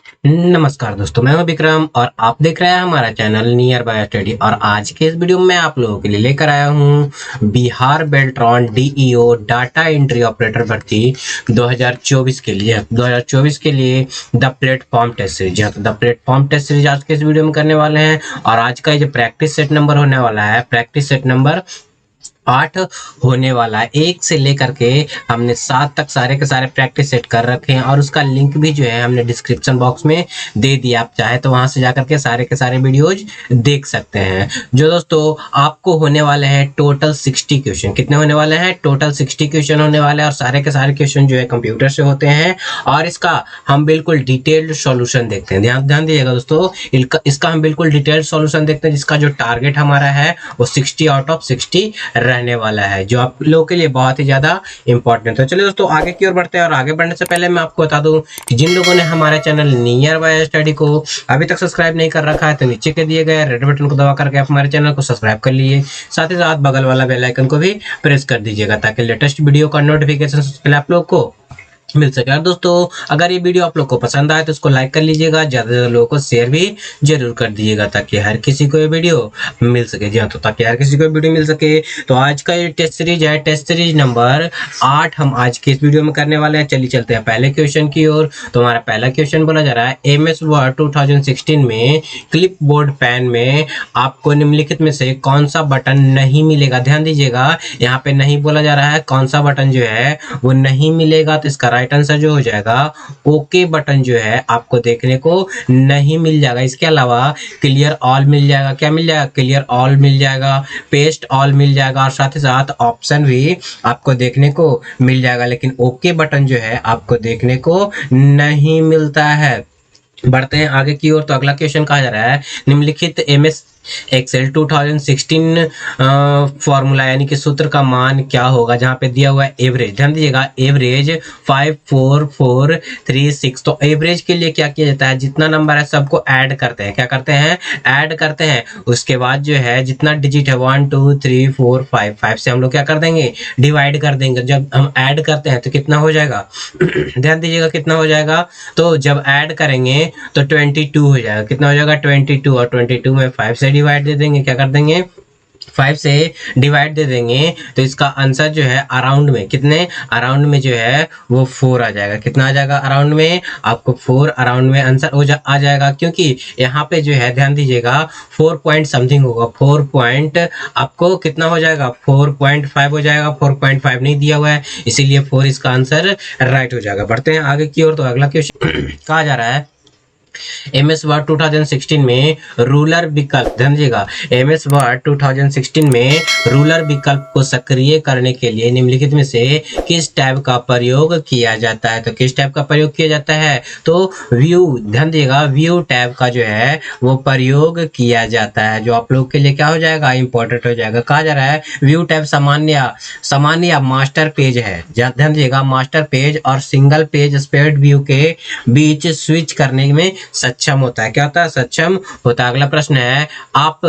नमस्कार दोस्तों, मैं हूं विक्रम और आप देख रहे हैं हमारा चैनल नियर बाय स्टडी। और आज के इस वीडियो में आप लोगों के लिए लेकर आया हूं Bihar Beltron DEO data entry operator भर्ती 2024 के लिए the platform test series. The platform test series आज के इस वीडियो में करने वाले हैं। और आज का ये जो प्रैक्टिस सेट नंबर होने वाला है, प्रैक्टिस सेट नंबर 8 होने वाला है। 1 से लेकर के हमने 7 तक सारे के सारे प्रैक्टिस सेट कर रखे हैं और उसका लिंक भी जो है हमने डिस्क्रिप्शन बॉक्स में दे दिया। आप चाहे तो वहां से जाकर के सारे के सारे वीडियोज देख सकते हैं। जो दोस्तों आपको होने वाले हैं टोटल 60 क्वेश्चन। कितने होने वाले हैं? टोटल 60 क्वेश्चन होने वाले हैं और सारे के सारे क्वेश्चन जो है कंप्यूटर से होते हैं और इसका हम बिल्कुल डिटेल्ड सॉल्यूशन देखते हैं। ध्यान दीजिएगा दोस्तों, इसका हम बिल्कुल डिटेल्ड सॉल्यूशन देखते हैं जिसका जो टारगेट हमारा है वो 60 आउट ऑफ 60 रहने वाला है, जो आप लोगों के लिए बहुत ही ज्यादा इंपॉर्टेंट है। चलिए दोस्तों आगे की ओर बढ़ते हैं। और आगे बढ़ने से पहले मैं आपको बता दूं कि जिन लोगों ने हमारे चैनल नियर बाय स्टडी को अभी तक सब्सक्राइब नहीं कर रखा है तो नीचे के दिए गए रेड बटन को दबा करके आप हमारे चैनल को सब्सक्राइब कर लीजिए। साथ ही साथ बगल वाला बेल आइकन को भी प्रेस कर दीजिएगा ताकि लेटेस्ट वीडियो का नोटिफिकेशन सबसे पहले आप लोग को मिल सके। और दोस्तों अगर ये वीडियो आप लोग को पसंद आए तो इसको लाइक कर लीजिएगा, ज्यादा से ज्यादा लोगों को शेयर भी जरूर कर दीजिएगा ताकि हर किसी को ये वीडियो मिल सके। जी हाँ, तो ताकि हर किसी को वीडियो मिल सके तो आज का ये टेस्ट सीरीज है, टेस्ट सीरीज नंबर 8 हम आज के इस वीडियो में करने वाले हैं। चलिए चलते हैं पहले क्वेश्चन की ओर। तो हमारा पहला क्वेश्चन बोला जा रहा है एमएस वर्ड 2016 में क्लिप बोर्ड पैन में आपको निम्नलिखित में से कौन सा बटन नहीं मिलेगा। ध्यान दीजिएगा, यहाँ पे नहीं बोला जा रहा है कौन सा बटन जो है वो नहीं मिलेगा, तो इसका राइट आंसर जो हो जाएगा ओके बटन जो है आपको देखने को नहीं मिल जाएगा। इसके अलावा क्लियर ऑल मिल जाएगा। क्या मिल जाएगा? क्लियर ऑल मिल जाएगा, पेस्ट ऑल मिल जाएगा और साथ ही साथ ऑप्शन भी आपको देखने को मिल जाएगा, लेकिन ओके बटन जो है आपको देखने को नहीं मिलता है। बढ़ते हैं आगे की ओर। तो अगला क्वेश्चन कहा जा रहा है निम्नलिखित एमएस एक्सेल 2016 फॉर्मूला यानी कि सूत्र का मान क्या होगा, जहां पे दिया हुआ है एवरेज। ध्यान दीजिएगा, एवरेज 54436। तो एवरेज के लिए क्या किया जाता है, जितना नंबर है सबको ऐड करते हैं। क्या करते हैं? ऐड करते हैं। उसके बाद जो है जितना डिजिट है 1 2 3 4 5 से हम लोग क्या कर देंगे, डिवाइड कर देंगे। जब हम ऐड करते हैं तो कितना हो जाएगा ध्यान दीजिएगा कितना हो जाएगा। तो जब ऐड करेंगे तो 22 हो जाएगा। कितना हो जाएगा? 22। और 22 में 5 से डिवाइड दे देंगे। क्या कर देंगे? 5 से डिवाइड दे देंगे तो इसका आंसर जो है अराउंड में कितने, अराउंड में जो है वो 4 आ जाएगा। कितना आ जाएगा? अराउंड में आपको 4 अराउंड में आंसर आ जाएगा, क्योंकि यहाँ पे जो है ध्यान दीजिएगा 4 पॉइंट समथिंग होगा। 4 पॉइंट आपको कितना हो जाएगा? 4.5 हो जाएगा। 4.5 नहीं दिया हुआ है इसीलिए 4 इसका आंसर राइट हो जाएगा। बढ़ते हैं आगे की ओर। तो अगला क्वेश्चन कहा जा रहा है एमएस वर्ड 2016 में रूलर विकल्प। ध्यान दीजिएगा, एमएस वर्ड 2016 में रूलर विकल्प को सक्रिय करने के लिए निम्नलिखित में से किस टैब का प्रयोग किया जाता है। तो किस टैब का प्रयोग किया जाता है? तो व्यू। ध्यान दीजिएगा, व्यू टैब का जो है वो प्रयोग किया जाता है, जो आप लोग के लिए क्या हो जाएगा, इंपॉर्टेंट हो जाएगा। कहा जा रहा है व्यू टैब सामान्य या मास्टर पेज है। ध्यान दीजिएगा, मास्टर पेज और सिंगल पेज स्प्रेड व्यू के बीच स्विच करने में सक्षम होता है। क्या होता है? सक्षम होता है। अगला प्रश्न है आप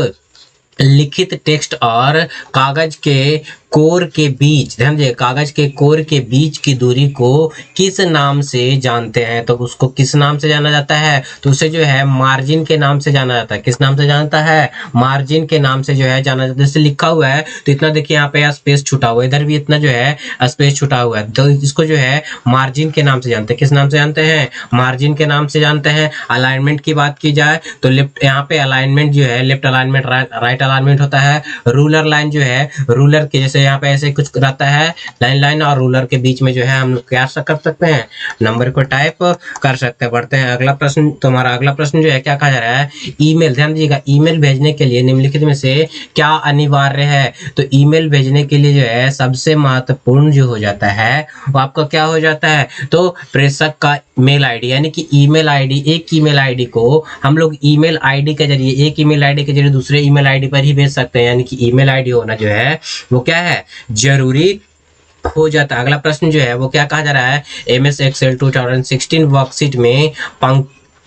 लिखित टेक्स्ट और कागज के कोर के बीच, ध्यान दीजिए, कागज के कोर के बीच की दूरी को किस नाम से जानते हैं। तो उसको किस नाम से जाना जाता है? तो उसे जो है मार्जिन के नाम से जाना जाता है। किस नाम से जानता है? मार्जिन के नाम से जो है जाना जाता है। जैसे लिखा हुआ है तो इतना देखिए यहाँ पे स्पेस छूटा हुआ है, इधर भी इतना जो है स्पेस छूटा हुआ है, तो इसको जो है मार्जिन के नाम से जानते हैं। किस नाम से जानते हैं? मार्जिन के नाम से जानते हैं। अलाइनमेंट की बात की जाए तो लेफ्ट, यहाँ पे अलाइनमेंट जो है लेफ्ट अलाइनमेंट, राइट अलाइनमेंट होता है। रूलर लाइन जो है, रूलर के जैसे यहाँ पे ऐसे कुछ रहता है लाइन और रूलर के बीच में जो है हम लोग क्या कर सकते हैं, नंबर को टाइप कर सकते हैं। बढ़ते हैं अगला प्रश्न। तो हमारा अगला प्रश्न जो है क्या कहा जा रहा है, ईमेल। ध्यान दीजिएगा, ईमेल भेजने के लिए निम्नलिखित में से क्या अनिवार्य है। तो ईमेल भेजने के लिए जो है सबसे महत्वपूर्ण जो हो जाता है वो आपका क्या हो जाता है, तो प्रेषक का मेल आईडी, यानी कि ईमेल आईडी। एक ईमेल आईडी को हम लोग ईमेल आईडी के जरिए, एक ईमेल आईडी के जरिए दूसरे ईमेल आईडी पर ही भेज सकते हैं, यानी कि ईमेल आईडी होना जो है वो क्या है, जरूरी हो जाता है। अगला प्रश्न जो है वो क्या कहा जा रहा है, एमएस एक्सेल 2016 वर्कशीट में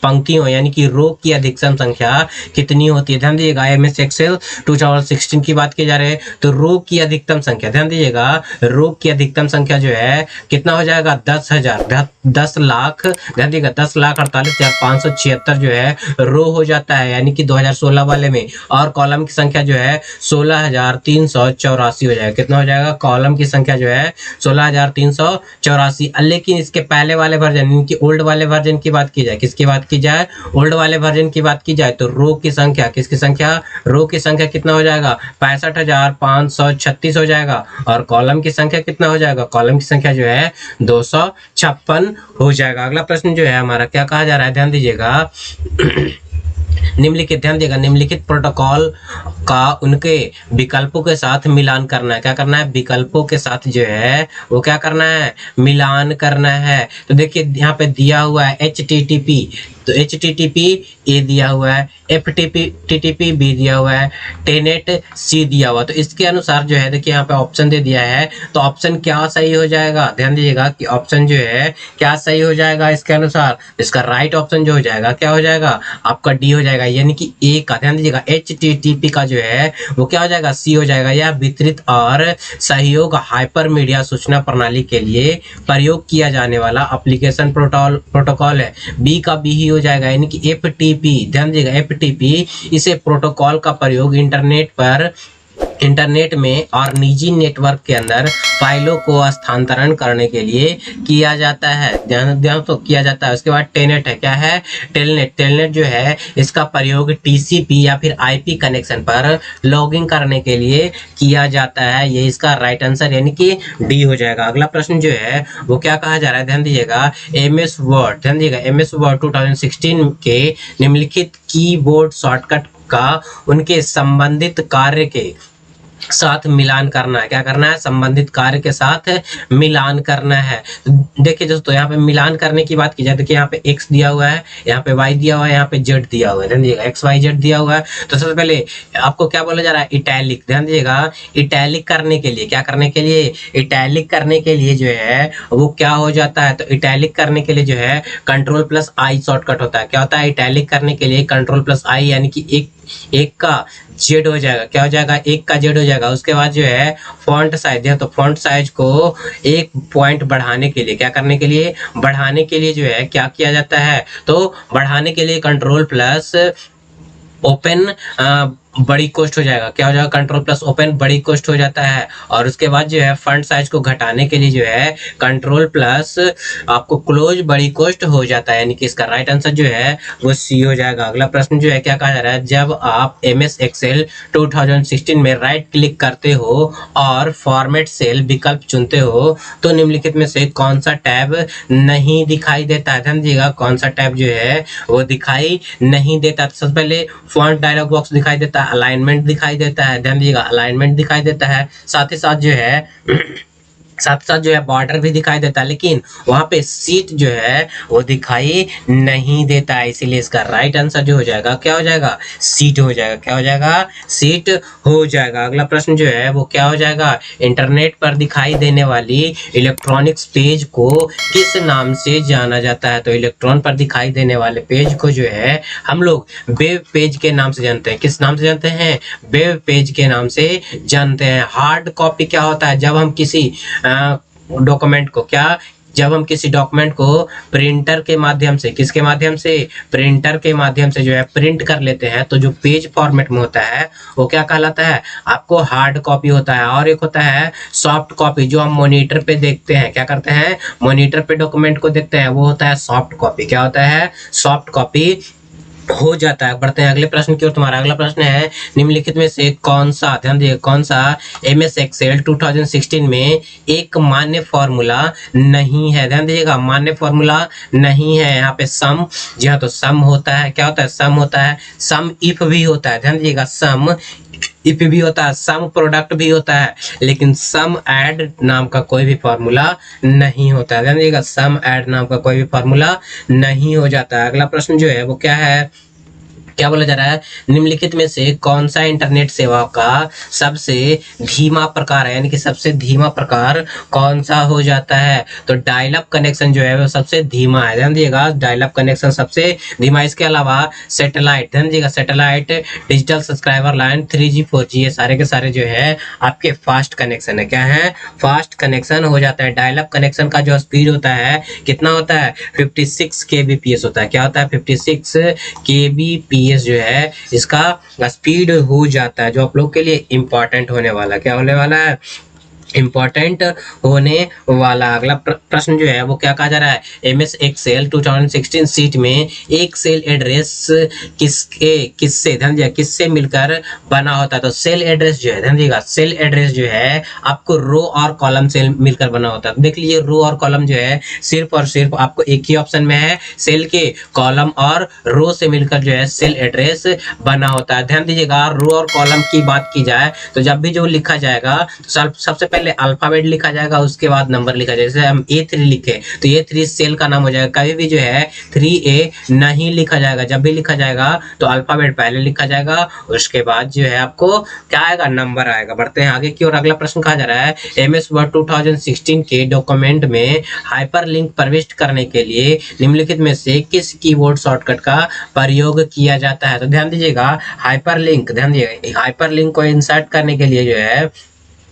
पंक्तियों यानी कि रो की अधिकतम संख्या कितनी होती है। ध्यान दीजिएगा, MS Excel 2016 की बात की जा रही है तो रो की अधिकतम संख्या, ध्यान दीजिएगा, रो की अधिकतम संख्या जो है कितना हो जाएगा, 10,000, 10 लाख, ध्यान दीजिएगा 10,48,576 जो है रो हो जाता है यानी कि 2016 वाले में। और कॉलम की संख्या जो है 16,384 हो जाएगा। कितना हो जाएगा, कॉलम की संख्या जो है 16,384। लेकिन इसके पहले वाले वर्जन यानी कि ओल्ड वाले वर्जन की बात की जाए, किसकी बात की जाए, ओल्ड वाले वर्जन की बात की जाए तो रो की संख्या, किसकी संख्या, रो की संख्या कितना हो जाएगा, 65,536 हो जाएगा। और कॉलम की संख्या कितना हो जाएगा, कॉलम की संख्या जो है 256 हो जाएगा। अगला प्रश्न जो है हमारा क्या कहा जा रहा है, ध्यान दीजिएगा निम्नलिखित, ध्यान देगा, निम्नलिखित प्रोटोकॉल का उनके विकल्पों के साथ मिलान करना है। क्या करना है, विकल्पों के साथ जो है वो क्या करना है, मिलान करना है। तो देखिए यहाँ पे दिया हुआ है HTTP, तो HTTP ए दिया हुआ है, FTP बी दिया हुआ है, टेलनेट सी दिया हुआ। तो इसके अनुसार जो है देखिए यहाँ पे ऑप्शन दे दिया है, तो ऑप्शन क्या सही हो जाएगा, ध्यान दीजिएगा कि ऑप्शन जो है क्या सही हो जाएगा इसके अनुसार। इसका राइट ऑप्शन जो हो जाएगा क्या हो जाएगा, आपका डी हो जाएगा यानी कि ए का। ध्यान दीजिएगा HTTP का जो है वो क्या हो जाएगा, सी हो जाएगा। यह वितरित और सहयोग हाइपर मीडिया सूचना प्रणाली के लिए प्रयोग किया जाने वाला एप्लीकेशन प्रोटोकॉल है। बी का बी ही हो जाएगा यानी कि FTP। ध्यान दीजिएगा FTP, इसे प्रोटोकॉल का प्रयोग इंटरनेट में और निजी नेटवर्क के अंदर फाइलों को स्थानांतरण करने के लिए किया जाता है। ध्यान तो किया जाता है। उसके बाद टेलनेट है, क्या है, टेलनेट जो है इसका प्रयोग TCP या फिर IP कनेक्शन पर लॉगिंग करने के लिए किया जाता है। ये इसका राइट आंसर यानी कि डी हो जाएगा। अगला प्रश्न जो है वो क्या कहा जा रहा है, ध्यान दीजिएगा MS वर्ड, ध्यान दीजिएगा MS वर्ड 2016 के निम्नलिखित कीबोर्ड शॉर्टकट का उनके संबंधित कार्य के साथ मिलान करना है। क्या करना है, संबंधित कार्य के साथ मिलान करना है। देखिए दोस्तों यहाँ पे मिलान करने की बात की जाए, देखिए यहाँ पे x दिया हुआ है, यहाँ पे y दिया हुआ है, यहाँ पे z दिया हुआ है, ध्यान दीजिएगा x y z दिया हुआ है। तो सबसे पहले आपको क्या बोला जा रहा है, इटैलिक। ध्यान दीजिएगा इटैलिक करने के लिए, क्या करने के लिए, इटैलिक करने के लिए जो है वो क्या हो जाता है, तो इटैलिक करने के लिए जो है Ctrl+I शॉर्टकट होता है। क्या होता है, इटैलिक करने के लिए Ctrl+I यानी कि एक का जेड हो जाएगा। क्या हो जाएगा, एक का जेड हो जाएगा। उसके बाद जो है फॉन्ट साइज है, तो फॉन्ट साइज को 1 पॉइंट बढ़ाने के लिए, क्या करने के लिए, बढ़ाने के लिए जो है क्या किया जाता है, तो बढ़ाने के लिए Ctrl+ ओपन बड़ी कोष्ट हो जाएगा। क्या हो जाएगा, Ctrl+ ओपन बड़ी कोष्ट हो जाता है। और उसके बाद जो है फॉन्ट साइज को घटाने के लिए जो है Ctrl+ आपको क्लोज बड़ी कोष्ट हो जाता है, यानी कि इसका राइट आंसर जो है वो सी हो जाएगा। अगला प्रश्न जो है क्या कहा जा रहा है, जब आप MS Excel 2016 में राइट क्लिक करते हो और फॉर्मेट सेल विकल्प चुनते हो तो निम्नलिखित में से कौन सा टैब नहीं दिखाई देता है। ध्यान दीजिएगा कौन सा टैब जो है वो दिखाई नहीं देता। सबसे पहले फॉन्ट डायलॉग बॉक्स दिखाई देता है, अलाइनमेंट दिखाई देता है, ध्यान दीजिएगा अलाइनमेंट दिखाई देता है, साथ ही साथ जो है बॉर्डर भी दिखाई देता है, लेकिन वहां पे सीट जो है वो दिखाई नहीं देता है। इसीलिए इसका राइट आंसर जो हो जाएगा क्या हो जाएगा, सीट हो जाएगा। क्या हो जाएगा, सीट हो जाएगा। अगला प्रश्न जो है वो क्या हो जाएगा, इंटरनेट पर दिखाई देने वाली इलेक्ट्रॉनिक्स पेज को किस नाम से जाना जाता है। तो इलेक्ट्रॉन पर दिखाई देने वाले पेज को जो है हम लोग वेब पेज के नाम से जानते हैं। किस नाम से जानते हैं, वेब पेज के नाम से जानते हैं। हार्ड कॉपी क्या होता है, जब हम किसी डॉक्यूमेंट को जब हम किसी डॉक्यूमेंट को प्रिंटर के माध्यम से, किसके माध्यम से, प्रिंटर के माध्यम से जो है प्रिंट कर लेते हैं तो जो पेज फॉर्मेट में होता है वो क्या कहलाता है, आपको हार्ड कॉपी होता है। और एक होता है सॉफ्ट कॉपी, जो हम मॉनिटर पे देखते हैं, क्या करते हैं, मॉनिटर पे डॉक्यूमेंट को देखते हैं, वो होता है सॉफ्ट कॉपी। क्या होता है, सॉफ्ट कॉपी हो जाता है। बढ़ते हैं अगले प्रश्न की ओर। तुम्हारा अगला प्रश्न है, निम्नलिखित में से कौन सा, ध्यान दिए, कौन सा MS Excel 2016 में एक मान्य फॉर्मूला नहीं है। ध्यान दीजिएगा मान्य फॉर्मूला नहीं है। यहाँ पे सम, जी हाँ, तो सम होता है। क्या होता है, सम होता है, सम इफ भी होता है। ध्यान दीजिएगा सम इफ भी होता है, सम प्रोडक्ट भी होता है, लेकिन सम ऐड नाम का कोई भी फॉर्मूला नहीं होता है। ध्यान दीजिएगा सम ऐड नाम का कोई भी फॉर्मूला नहीं हो जाता है। अगला प्रश्न जो है वो क्या है, क्या बोला जा रहा है, निम्नलिखित में से कौन सा इंटरनेट सेवा का सबसे धीमा प्रकार है, यानी कि सबसे धीमा प्रकार कौन सा हो जाता है। तो डायल अप कनेक्शन जो है वो सबसे धीमा है, ध्यान दिएगा, डायल अप कनेक्शन सबसे धीमा। इसके अलावा सैटेलाइट, ध्यान दिएगा, satellite, digital subscriber line, 3G 4G, ये सारे के सारे जो है आपके फास्ट कनेक्शन है। क्या है, फास्ट कनेक्शन हो जाता है। डायल अप कनेक्शन का जो स्पीड होता है कितना होता है, 56 kbps होता है। क्या होता है, 56 kbps जो है इसका स्पीड हो जाता है, जो आप लोग के लिए इंपॉर्टेंट होने वाला। क्या होने वाला है, इंपॉर्टेंट होने वाला। अगला प्रश्न जो है वो क्या कहा जा रहा है, MS एक्सेल 2016 सीट में एक सेल एड्रेस किससे, ध्यान दिया, किससे मिलकर बना होता है। तो सेल एड्रेस जो है, ध्यान दिएगा, सेल एड्रेस जो है आपको रो और कॉलम से मिलकर बना होता है। देख लीजिए, रो और कॉलम जो है सिर्फ और सिर्फ आपको एक ही ऑप्शन में है, सेल के कॉलम और रो से मिलकर जो है सेल एड्रेस बना होता है। ध्यान दीजिएगा, रो और कॉलम की बात की जाए तो जब भी जो लिखा जाएगा तो सबसे पहले अल्फाबेट लिखा जाएगा, उसके बाद नंबर लिखा जाएगा। जैसे हम A3 लिखे तो A3 सेल का नाम हो जाएगा। कभी भी जो है 3A नहीं लिखा जाएगा, जब भी लिखा जाएगा तो अल्फाबेट पहले लिखा जाएगा, उसके बाद जो है आपको क्या आएगा, नंबर आएगा। बढ़ते हैं आगे की ओर। अगला प्रश्न कहा जा रहा है, MS वर्ड 2016 के डॉक्यूमेंट में हाइपरलिंक प्रविष्ट करने के लिए निम्नलिखित में से किस कीबोर्ड शॉर्टकट का प्रयोग किया जाता है। तो ध्यान दीजिएगा, हाइपरलिंक, ध्यान दीजिएगा, हाइपरलिंक को इंसर्ट करने के लिए जो है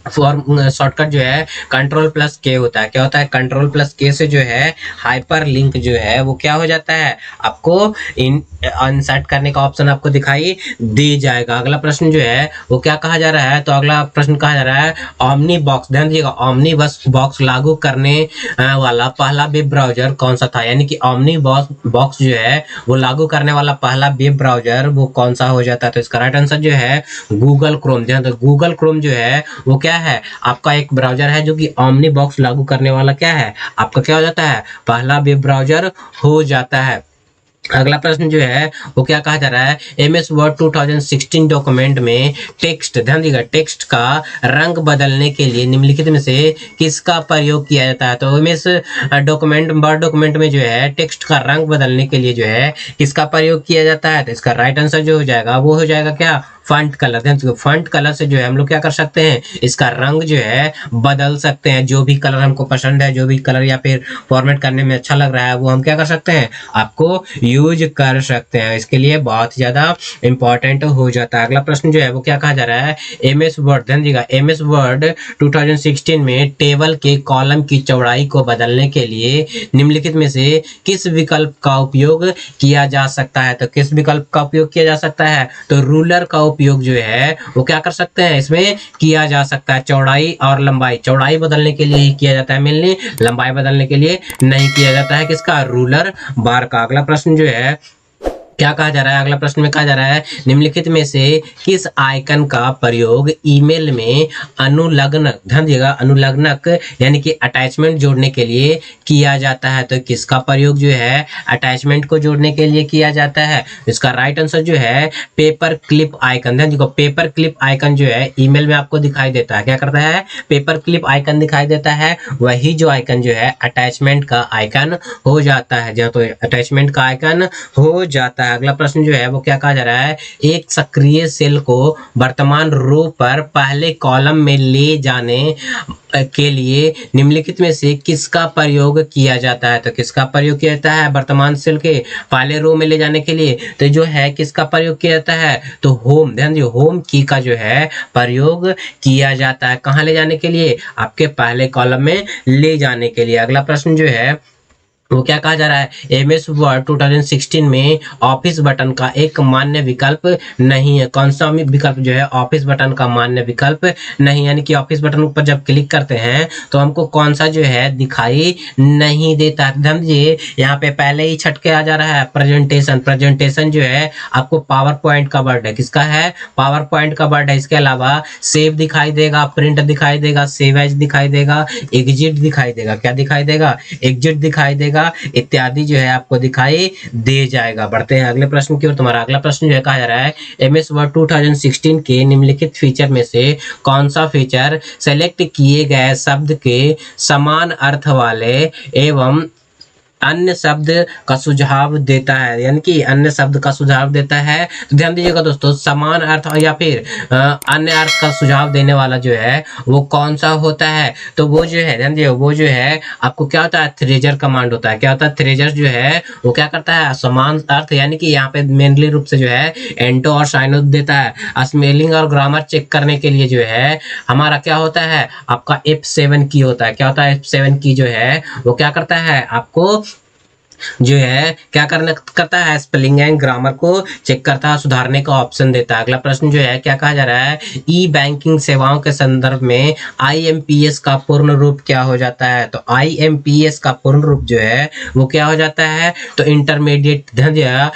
शॉर्टकट जो है Ctrl+K होता है। क्या होता है, Ctrl+K से जो है हाइपर लिंक जो है वो क्या हो जाता है, आपको इंसर्ट करने का ऑप्शन आपको दिखाई दे जाएगा। अगला प्रश्न जो है वो क्या कहा जा रहा है, तो अगला प्रश्न कहा जा रहा है, ओमनी बॉक्स, ध्यान दीजिएगा, ओमनी बॉक्स लागू करने वाला पहला वेब ब्राउजर कौन सा था। यानी कि ओमनी बॉक्स जो है वो लागू करने वाला पहला वेब ब्राउजर वो कौन सा हो जाता है। तो इसका राइट आंसर जो है गूगल क्रोम। ध्यान दो, गूगल क्रोम जो है वो क्या है, आपका एक ब्राउजर है जो कि ओमनी बॉक्स लागू करने वाला क्या है, आपका क्या हो जाता है, पहला वेब ब्राउजर हो जाता है। अगला प्रश्न जो है वो क्या कहा जा रहा है, MS वर्ड 2016 डॉक्यूमेंट में टेक्स्ट, ध्यान दीजिएगा, टेक्स्ट का रंग बदलने के लिए निम्नलिखित में से किसका प्रयोग किया जाता है। तो MS डॉक्यूमेंट, वर्ड डॉक्यूमेंट में जो है टेक्स्ट का रंग बदलने के लिए जो है किसका प्रयोग किया जाता है। तो इसका राइट आंसर जो हो जाएगा वो हो जाएगा क्या, फॉन्ट कलर। ध्यान दीजिएगा, फॉन्ट कलर से जो है हम लोग क्या कर सकते हैं, इसका रंग जो है बदल सकते हैं। जो भी कलर हमको पसंद है, जो भी कलर या फिर फॉर्मेट करने में अच्छा लग रहा है, वो हम क्या कर सकते हैं, आपको यूज कर सकते हैं। इसके लिए बहुत ज्यादा इंपॉर्टेंट हो जाता है। अगला प्रश्न जो है वो क्या कहा जा रहा है, MS वर्ड, ध्यान दीजिएगा, MS वर्ड 2016 में टेबल के कॉलम की चौड़ाई को बदलने के लिए निम्नलिखित में से किस विकल्प का उपयोग किया जा सकता है। तो किस विकल्प का उपयोग किया जा सकता है, तो रूलर का उपयोग जो है वो क्या कर सकते हैं, इसमें किया जा सकता है। चौड़ाई और लंबाई, चौड़ाई बदलने के लिए ही किया जाता है मेनली, लंबाई बदलने के लिए नहीं किया जाता है। किसका, रूलर बार का। अगला प्रश्न जो है क्या कहा जा रहा है, अगला प्रश्न में कहा जा रहा है, निम्नलिखित में से किस आइकन का प्रयोग ईमेल में अनुलग्न, ध्यान दीजिएगा, अनुलग्नक यानी कि अटैचमेंट जोड़ने के लिए किया जाता है। तो किसका प्रयोग जो है अटैचमेंट को जोड़ने के लिए किया जाता है। इसका राइट आंसर जो है पेपर क्लिप आइकन। ध्यान दीजिएगा, पेपर क्लिप आइकन जो है ईमेल में आपको दिखाई देता है, क्या करता है, पेपर क्लिप आइकन दिखाई देता है, वही जो आइकन जो है अटैचमेंट का आइकन हो जाता है। जहाँ तो अटैचमेंट का आइकन हो जाता है। अगला प्रश्न जो है वो क्या कहा जा रहा है, एक सक्रिय सेल को वर्तमान रो पर पहले कॉलम में ले जाने के लिए निम्नलिखित में से किसका प्रयोग किया जाता है। तो किसका प्रयोग किया जाता है वर्तमान सेल के पहले रो में ले जाने के लिए, तो जो है किसका प्रयोग किया जाता है, तो होम, ध्यान दीजिए, होम की का जो है प्रयोग किया जाता है। कहाँ ले जाने के लिए, आपके पहले कॉलम में ले जाने के लिए। अगला प्रश्न जो है वो क्या कहा जा रहा है, MS वर्ड 2016 में ऑफिस बटन का एक मान्य विकल्प नहीं है। कौन सा विकल्प जो है ऑफिस बटन का मान्य विकल्प नहीं, यानी कि ऑफिस बटन ऊपर जब क्लिक करते हैं तो हमको कौन सा जो है दिखाई नहीं देता। ध्यान दीजिए, यहाँ पे पहले ही छटके आ जा रहा है प्रेजेंटेशन। प्रेजेंटेशन जो है आपको पावर पॉइंट का वर्ड है, किसका है, पावर पॉइंट का वर्ड है। इसके अलावा सेव दिखाई देगा, प्रिंट दिखाई देगा, सेव एज दिखाई देगा, एग्जिट दिखाई देगा, क्या दिखाई देगा, एग्जिट दिखाई देगा इत्यादि जो है आपको दिखाई दे जाएगा। बढ़ते हैं अगले प्रश्न की ओर। तुम्हारा अगला प्रश्न जो है कहा जा रहा है, MS वर्ड 2016 के निम्नलिखित फीचर में से कौन सा फीचर सेलेक्ट किए गए शब्द के समान अर्थ वाले एवं अन्य शब्द का सुझाव देता है, यानी कि अन्य शब्द का सुझाव देता है। तो ध्यान दीजिएगा दोस्तों, समान अर्थ या फिर अन्य अर्थ का सुझाव देने वाला जो है वो कौन सा होता है? तो वो जो है, ध्यान दीजिए, वो जो है आपको क्या होता है, थ्रेजर कमांड होता है। क्या होता है? थ्रेजर जो है वो क्या करता है, समान अर्थ, यानी कि यहाँ पे मेनली रूप से जो है एंटो और साइनो देता है। स्पेलिंग और ग्रामर चेक करने के लिए जो है हमारा क्या होता है, आपका F7 की होता है। क्या होता है? F7 की जो है वो क्या करता है, आपको जो है क्या करना करता है, स्पेलिंग एंड ग्रामर को चेक करता है, सुधारने का ऑप्शन देता है। अगला प्रश्न जो है क्या कहा जा रहा है, ई बैंकिंग सेवाओं के संदर्भ में IMPS का पूर्ण रूप क्या हो जाता है? तो IMPS का पूर्ण रूप जो है वो क्या हो जाता है, तो इंटरमीडिएट, ध्यान दिया,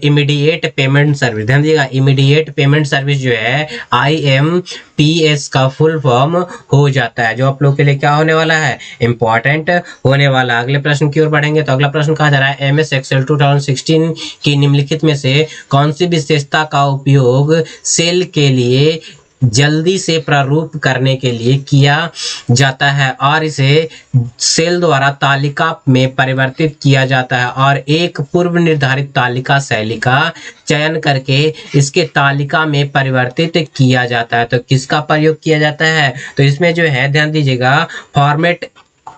इमीडिएट पेमेंट सर्विस। ध्यान दिएगा, इमीडिएट पेमेंट सर्विस जो है IMPS का फुल फॉर्म हो जाता है, जो आप लोग के लिए क्या होने वाला है, इंपॉर्टेंट होने वाला। अगले प्रश्न की ओर बढ़ेंगे। तो अगला प्रश्न कहा जा रहा है, MS Excel 2016 की निम्नलिखित में से कौन सी विशेषता का उपयोग सेल के लिए जल्दी से प्रारूप करने के लिए किया जाता है और इसे सेल द्वारा तालिका में परिवर्तित किया जाता है, और एक पूर्व निर्धारित तालिका शैली का चयन करके इसके तालिका में परिवर्तित किया जाता है? तो किसका प्रयोग किया जाता है? तो इसमें जो है ध्यान दीजिएगा, फॉर्मेट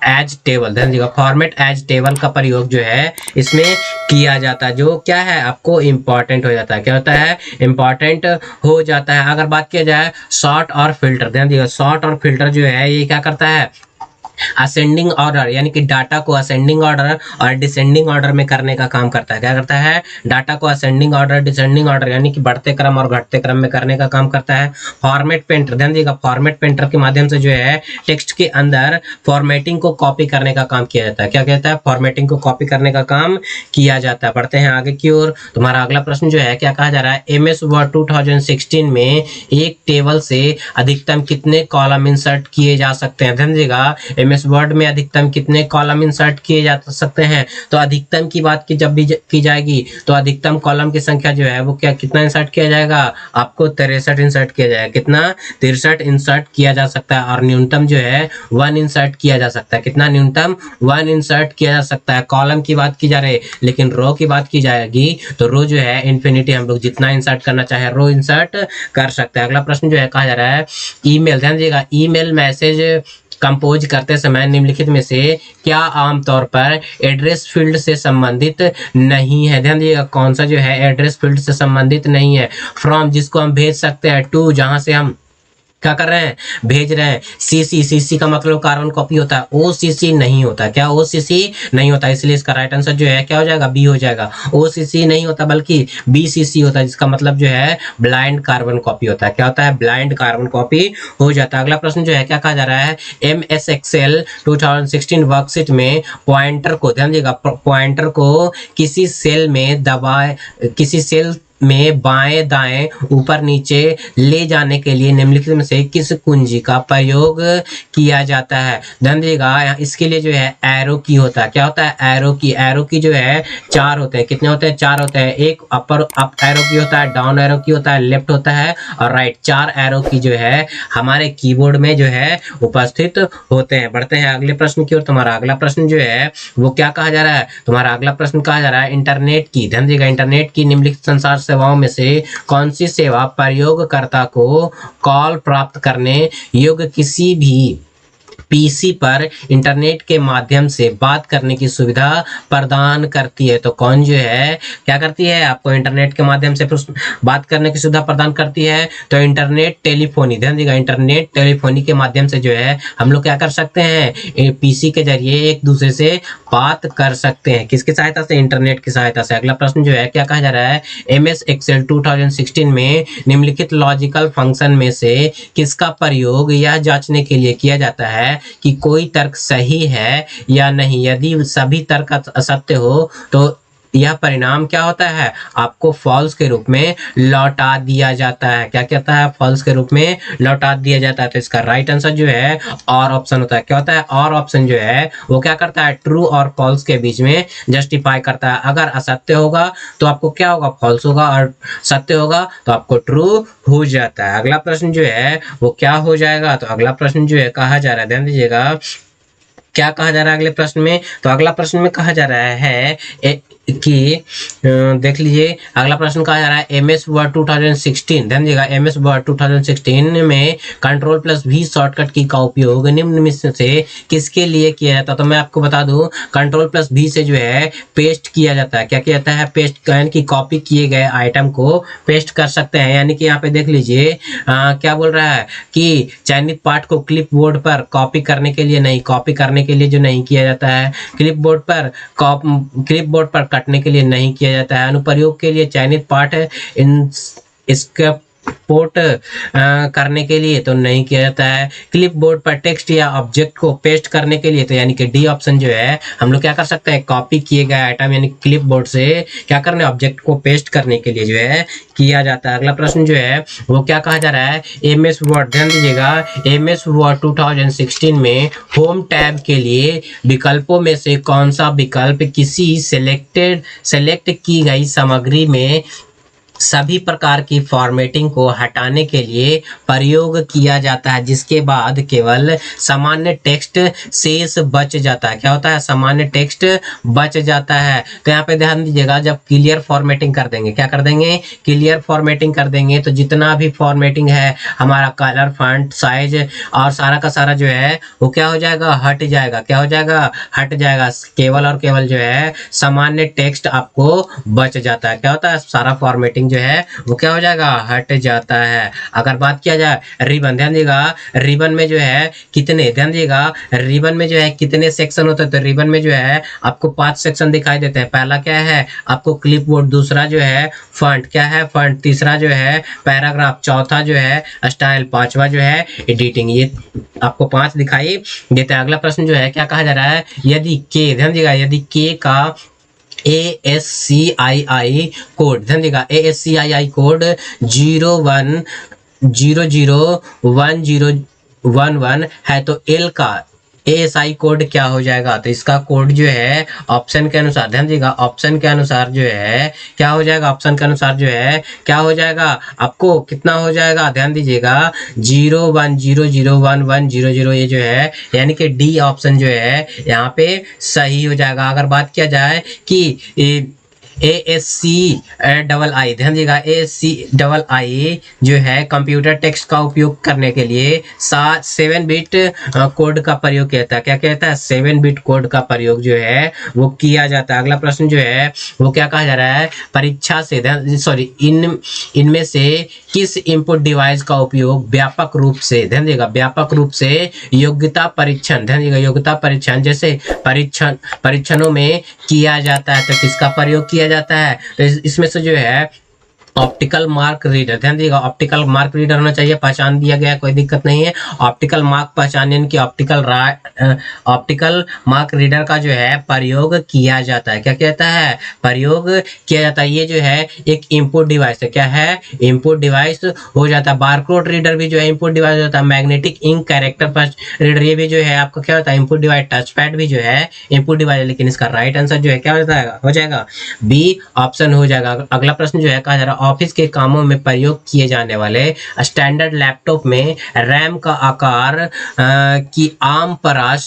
एज टेबल, ध्यान दीजिएगा, फॉर्मेट एज टेबल का प्रयोग जो है इसमें किया जाता है, जो क्या है आपको इंपॉर्टेंट हो जाता है। क्या होता है? इंपॉर्टेंट हो जाता है। अगर बात किया जाए सॉर्ट और फिल्टर, ध्यान दीजिएगा, सॉर्ट और फिल्टर जो है ये क्या करता है, असेंडिंग ऑर्डर, यानी कि डाटा को असेंडिंग ऑर्डर और डिसेंडिंग ऑर्डर में करने का काम करता है। क्या करता है? डाटा को असेंडिंग ऑर्डर, डिसेंडिंग ऑर्डर, यानी कि बढ़ते क्रम और घटते क्रम में करने का काम करता है। फॉर्मेट पेंटर, ध्यान दीजिएगा, फॉर्मेट पेंटर के माध्यम से जो है टेक्स्ट के अंदर फॉर्मेटिंग को कॉपी करने का काम किया जाता है। क्या कहता है? फॉर्मेटिंग को कॉपी करने का काम किया जाता है। बढ़ते हैं आगे की ओर। तुम्हारा अगला प्रश्न जो है क्या कहा जा रहा है, MS वर्ड 2016 में एक टेबल से अधिकतम कितने कॉलम इंसर्ट किए जा सकते हैं? ध्यान दीजिएगा, MS वर्ड में अधिकतम कितने कॉलम इंसर्ट किए जा सकते हैं? तो अधिकतम की बात की जब भी की जाएगी तो अधिकतम कॉलम की संख्या जो है वो क्या, कितना इंसर्ट किया जाएगा, आपको 63 इंसर्ट किया जाएगा। कितना? 63 इंसर्ट किया जा सकता है। और न्यूनतम जो है 1 इंसर्ट किया जा सकता है। कितना? न्यूनतम 1 इंसर्ट किया जा सकता है। कॉलम की बात की जा रही है, लेकिन रो की बात की जाएगी तो रो जो है इन्फिनिटी, हम लोग जितना इंसर्ट करना चाहे रो इंसर्ट कर सकते हैं। अगला प्रश्न जो है कहा जा रहा है, ईमेल, ध्यान दीजिएगा, ईमेल मैसेज कंपोज करते समय निम्नलिखित में से क्या आमतौर पर एड्रेस फील्ड से संबंधित नहीं है? ध्यान दीजिएगा, कौन सा जो है एड्रेस फील्ड से संबंधित नहीं है? फ्रॉम, जिसको हम भेज सकते हैं, टू, जहां से हम क्या कर रहे हैं, भेज रहे हैं। CC का मतलब कार्बन कॉपी होता है। OCC नहीं होता। क्या? OCC नहीं होता, इसलिए इसका राइट आंसर जो है क्या हो जाएगा, बी हो जाएगा। OCC नहीं होता बल्कि BCC होता है, जिसका मतलब जो है ब्लाइंड कार्बन कॉपी होता है। क्या होता है? ब्लाइंड कार्बन कॉपी हो जाता है। अगला प्रश्न जो है क्या कहा जा रहा है, MS Excel 2016 वर्कशीट में पॉइंटर को, ध्यान दीजिएगा, पॉइंटर को किसी सेल में दबाए, किसी सेल में बाएं दाएं ऊपर नीचे ले जाने के लिए निम्नलिखित में से किस कुंजी का प्रयोग किया जाता है? ध्यान दीजिएगा, इसके लिए जो है एरो की होता है। क्या होता है? एरो की। एरो की जो है 4 होते हैं। कितने होते हैं? 4 होते हैं। एक अपर अप एरो की होता है, डाउन एरो की होता है, लेफ्ट होता है और राइट। 4 एरो की जो है हमारे कीबोर्ड में जो है उपस्थित होते हैं। बढ़ते हैं अगले प्रश्न की ओर। तुम्हारा अगला प्रश्न जो है वो क्या कहा जा रहा है, तुम्हारा अगला प्रश्न कहा जा रहा है, इंटरनेट की, ध्यान दीजिएगा, इंटरनेट की निम्नलिखित संसार सेवाओं में से कौन सी सेवा प्रयोगकर्ता को कॉल प्राप्त करने योग्य किसी भी PC पर इंटरनेट के माध्यम से बात करने की सुविधा प्रदान करती है? तो कौन जो है क्या करती है, आपको इंटरनेट के माध्यम से बात करने की सुविधा प्रदान करती है? तो इंटरनेट टेलीफोनी, ध्यान दीजिएगा, इंटरनेट टेलीफोनी के माध्यम से जो है हम लोग क्या कर सकते हैं, PC के जरिए एक दूसरे से बात कर सकते हैं। किसकी सहायता से? इंटरनेट की सहायता से। अगला प्रश्न जो है क्या कहा जा रहा है, MS Excel 2016 में निम्नलिखित लॉजिकल फंक्शन में से किसका प्रयोग यह जांचने के लिए किया जाता है कि कोई तर्क सही है या नहीं? यदि सभी तर्क असत्य हो तो यह परिणाम क्या होता है, आपको फॉल्स के रूप में लौटा दिया जाता है। क्या कहता है? फॉल्स के रूप में लौटा दिया जाता है। तो इसका राइट आंसर जो है और ऑप्शन होता है। क्या होता है? और ऑप्शन जो है वो क्या करता है, ट्रू और फॉल्स के बीच में जस्टिफाई करता है। अगर असत्य होगा तो आपको क्या होगा, फॉल्स होगा, और सत्य होगा तो आपको ट्रू हो जाता है। अगला प्रश्न जो है वो क्या हो जाएगा, तो अगला प्रश्न जो है कहा जा रहा है, ध्यान दीजिएगा, क्या कहा जा रहा है अगले प्रश्न में? तो अगला प्रश्न में कहा जा रहा है कि देख लीजिए, अगला प्रश्न कहा जा रहा है एमएस वर्ड 2016, ध्यान दीजिएगा, एमएस वर्ड 2016 में कंट्रोल प्लस V शॉर्टकट की का उपयोग निम्न में से किसके लिए किया जाता है? तो मैं आपको बता दूं, कंट्रोल प्लस V से जो है पेस्ट किया जाता है। क्या किया जाता है? पेस्ट, यानी कि कॉपी किए गए आइटम को पेस्ट कर सकते हैं। यानी कि यहाँ पे देख लीजिए क्या बोल रहा है कि चयनित पार्ट को क्लिप बोर्ड पर कॉपी करने के लिए नहीं, कॉपी करने के लिए जो नहीं किया जाता है, क्लिप बोर्ड पर कटने के लिए नहीं किया जाता है, अनुप्रयोग के लिए चयनित पार्ट इसका पोर्ट करने के लिए तो नहीं किया जाता है, क्लिप बोर्ड पर टेक्स्ट या ऑब्जेक्ट को पेस्ट करने के लिए तो यानी कि डी ऑप्शन जो है हम लोग क्या कर सकते हैं, कॉपी किए गए आइटम यानी क्लिप बोर्ड से क्या करने, ऑब्जेक्ट को पेस्ट करने के लिए जो है किया जाता है। अगला प्रश्न जो है वो क्या कहा जा रहा है, एमएस वर्ड, ध्यान दीजिएगा, एमएस वर्ड 2016 में होम टैब के लिए विकल्पों में से कौन सा विकल्प किसी सेलेक्ट की गई सामग्री में सभी प्रकार की फॉर्मेटिंग को हटाने के लिए प्रयोग किया जाता है, जिसके बाद केवल सामान्य टेक्स्ट शेष बच जाता है? क्या होता है? सामान्य टेक्स्ट बच जाता है। तो यहाँ पे ध्यान दीजिएगा, जब क्लियर फॉर्मेटिंग कर देंगे, क्या कर देंगे, क्लियर फॉर्मेटिंग कर देंगे, तो जितना भी फॉर्मेटिंग है हमारा कलर, फॉन्ट, साइज और सारा का सारा जो है वो क्या हो जाएगा, हट जाएगा। क्या हो जाएगा? हट जाएगा। केवल और केवल जो है सामान्य टेक्स्ट आपको बच जाता है। क्या होता है? सारा फॉर्मेटिंग जो है वो क्या हो जाएगा, हट जाता है। अगर बात किया जाए रिबन, ध्यान दीजिएगा, रिबन में जो है कितने, ध्यान दीजिएगा, रिबन में जो है कितने सेक्शन होते हैं? तो रिबन में जो है आपको 5 सेक्शन दिखाई देते हैं। पहला क्या है आपको क्लिपबोर्ड, दूसरा जो है फॉन्ट, क्या है फॉन्ट, तीसरा जो है पैराग्राफ, चौथा जो है स्टाइल, पांचवा जो है एडिटिंग। ये आपको 5 दिखाई देता है। अगला प्रश्न जो है क्या कहा जा रहा है, यदि के, ध्यान दीजिएगा, यदि के का ASCII कोड, ध्यान दीजिएगा, ASCII कोड 01001011 है तो एल का ASI कोड क्या हो जाएगा? तो इसका कोड जो है ऑप्शन के अनुसार, ध्यान दीजिएगा, ऑप्शन के अनुसार जो है क्या हो जाएगा, ऑप्शन के अनुसार जो है क्या हो जाएगा, आपको कितना हो जाएगा, ध्यान दीजिएगा 01001100, ये जो है यानी कि डी ऑप्शन जो है यहाँ पे सही हो जाएगा। अगर बात किया जाए कि ASCII, ध्यान दीजिएगा, ASCII जो है कंप्यूटर टेक्स्ट का उपयोग करने के लिए 7 बिट कोड का प्रयोग किया था। क्या कहता है? 7 बिट कोड का प्रयोग जो है वो किया जाता है। अगला प्रश्न जो है वो क्या कहा जा रहा है, परीक्षा से, इनमें से किस इनपुट डिवाइस का उपयोग व्यापक रूप से, ध्यान दीजिएगा, व्यापक रूप से योग्यता परीक्षण, ध्यान दीजिएगा, योग्यता परीक्षण जैसे परीक्षणों में किया जाता है? तो किसका प्रयोग किया जाता है? तो इसमें से जो है ऑप्टिकल मार्क रीडर, ध्यान दीजिएगा, ऑप्टिकल मार्क रीडर होना चाहिए, पहचान दिया गया, कोई दिक्कत नहीं है। ऑप्टिकल मार्क पहचान यानी कि ऑप्टिकल मार्क रीडर का जो है प्रयोग किया जाता है। क्या कहता है? प्रयोग किया जाता है। ये जो है एक इनपुट डिवाइस है। क्या है? इनपुट डिवाइस हो जाता है। बारकोड रीडर भी जो है इनपुट डिवाइस होता है। मैग्नेटिक इंक कैरेक्टर रीडर, ये भी जो है आपका क्या होता है, इनपुट डिवाइस। टच पैड भी जो है इनपुट डिवाइस है, लेकिन इसका राइट आंसर जो है क्या हो जाएगा, बी ऑप्शन हो जाएगा। अगला प्रश्न जो है कहा जा रहा है, ऑफिस के कामों में प्रयोग किए जाने वाले स्टैंडर्ड लैपटॉप में रैम का आकार की आम परास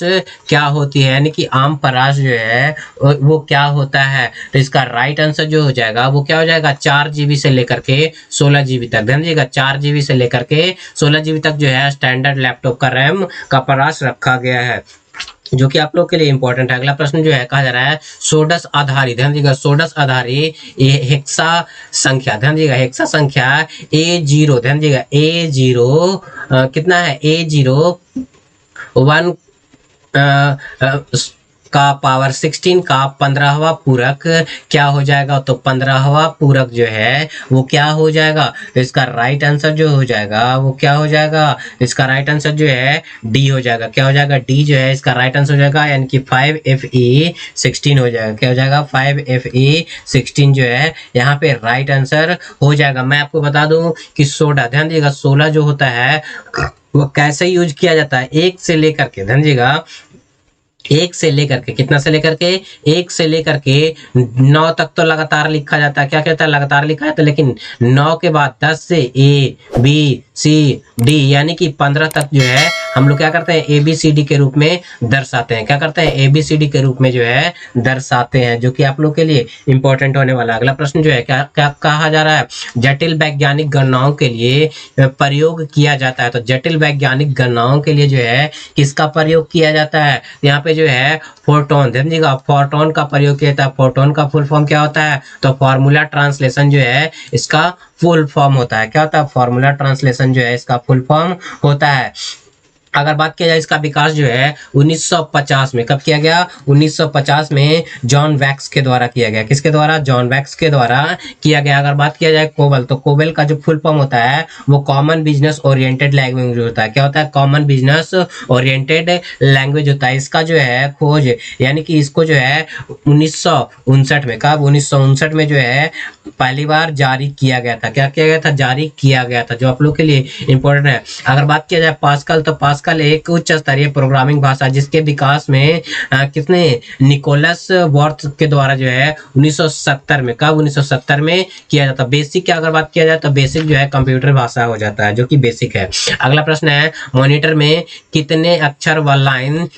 क्या होती है? यानी कि आम परास जो है वो क्या होता है? तो इसका राइट आंसर जो हो जाएगा वो क्या हो जाएगा, 4 GB से लेकर के 16 GB तक। ध्यान दीजिएगा, 4 GB से लेकर के 16 GB तक जो है स्टैंडर्ड लैपटॉप का रैम का परास रखा गया है, जो कि आप लोग के लिए इंपॉर्टेंट है। अगला प्रश्न जो है कहा जा रहा है सोडस आधारित, ध्यान दीजिएगा, सोडस आधारित हेक्सा संख्या, ध्यान दीजिएगा, हेक्सा संख्या A0, ध्यान दीजिएगा, A0 कितना है, A0 1 का पावर 16 का 15वां पूरक क्या हो जाएगा? तो 15वां पूरक जो है वो क्या हो जाएगा? तो इसका राइट आंसर जो हो जाएगा वो क्या हो जाएगा? इसका राइट आंसर जो है डी हो जाएगा। क्या हो जाएगा? डी जो है इसका राइट आंसर हो जाएगा, यानी कि 5FE16 हो जाएगा। क्या हो जाएगा? 5FE16 जो है यहाँ पे राइट आंसर हो जाएगा। मैं आपको बता दूं कि सोडा, ध्यान दीजिएगा, 16 जो होता है वो कैसे यूज किया जाता है, 1 से लेकर के, ध्यान दीजिएगा, 1 से लेकर के कितना से लेकर के 1 से लेकर के 9 तक तो लगातार लिखा जाता है। क्या कहता है? लगातार लिखा जाता है, लेकिन 9 के बाद 10 से A B C D यानी कि 15 तक जो है हम लोग क्या करते हैं ABCD के रूप में दर्शाते हैं। क्या करते हैं ABCD के रूप में जो है दर्शाते हैं, जो कि आप लोग के लिए इंपॉर्टेंट होने वाला है। अगला प्रश्न जो है क्या क्या कहा जा रहा है, जटिल वैज्ञानिक गणनाओं के लिए प्रयोग किया जाता है। तो जटिल वैज्ञानिक गणनाओं के लिए जो है किसका प्रयोग किया जाता है, यहाँ पे जो है फोटोन, समझिएगा फोटोन का प्रयोग किया जाता है। फोटोन का फुल फॉर्म क्या होता है, तो फॉर्मूला ट्रांसलेशन जो है इसका फुल फॉर्म होता है। क्या होता है, फॉर्मूला ट्रांसलेशन जो है इसका फुल फॉर्म होता है। अगर बात किया जाए इसका विकास जो है 1950 में, कब किया गया, 1950 में जॉन वैक्स के द्वारा किया गया। किसके द्वारा, जॉन वैक्स के द्वारा किया गया। अगर बात किया जाए कोबल, तो कोबल का जो फुल फॉर्म होता है वो कॉमन बिजनेस ओरिएंटेड लैंग्वेज होता है। क्या होता है, कॉमन बिजनेस ओरिएंटेड लैंग्वेज होता है। इसका जो है खोज, यानी कि इसको जो है 1959 में, कब 1959 में जो है पहली बार जारी किया गया था। क्या किया गया था, जारी किया गया था, जो आप लोग के लिए इंपॉर्टेंट है। अगर बात किया जाए पास्कल, तो पास्कल एक उच्च स्तरीय प्रोग्रामिंग भाषा जिसके विकास में किसने, निकोलस वर्थ के द्वारा जो है 1970 में, कब 1970 में किया जाता। बेसिक की अगर बात किया जाए तो बेसिक जो है कंप्यूटर भाषा हो जाता है, जो कि बेसिक है। अगला प्रश्न है, मॉनिटर में कितने अक्षर व लाइन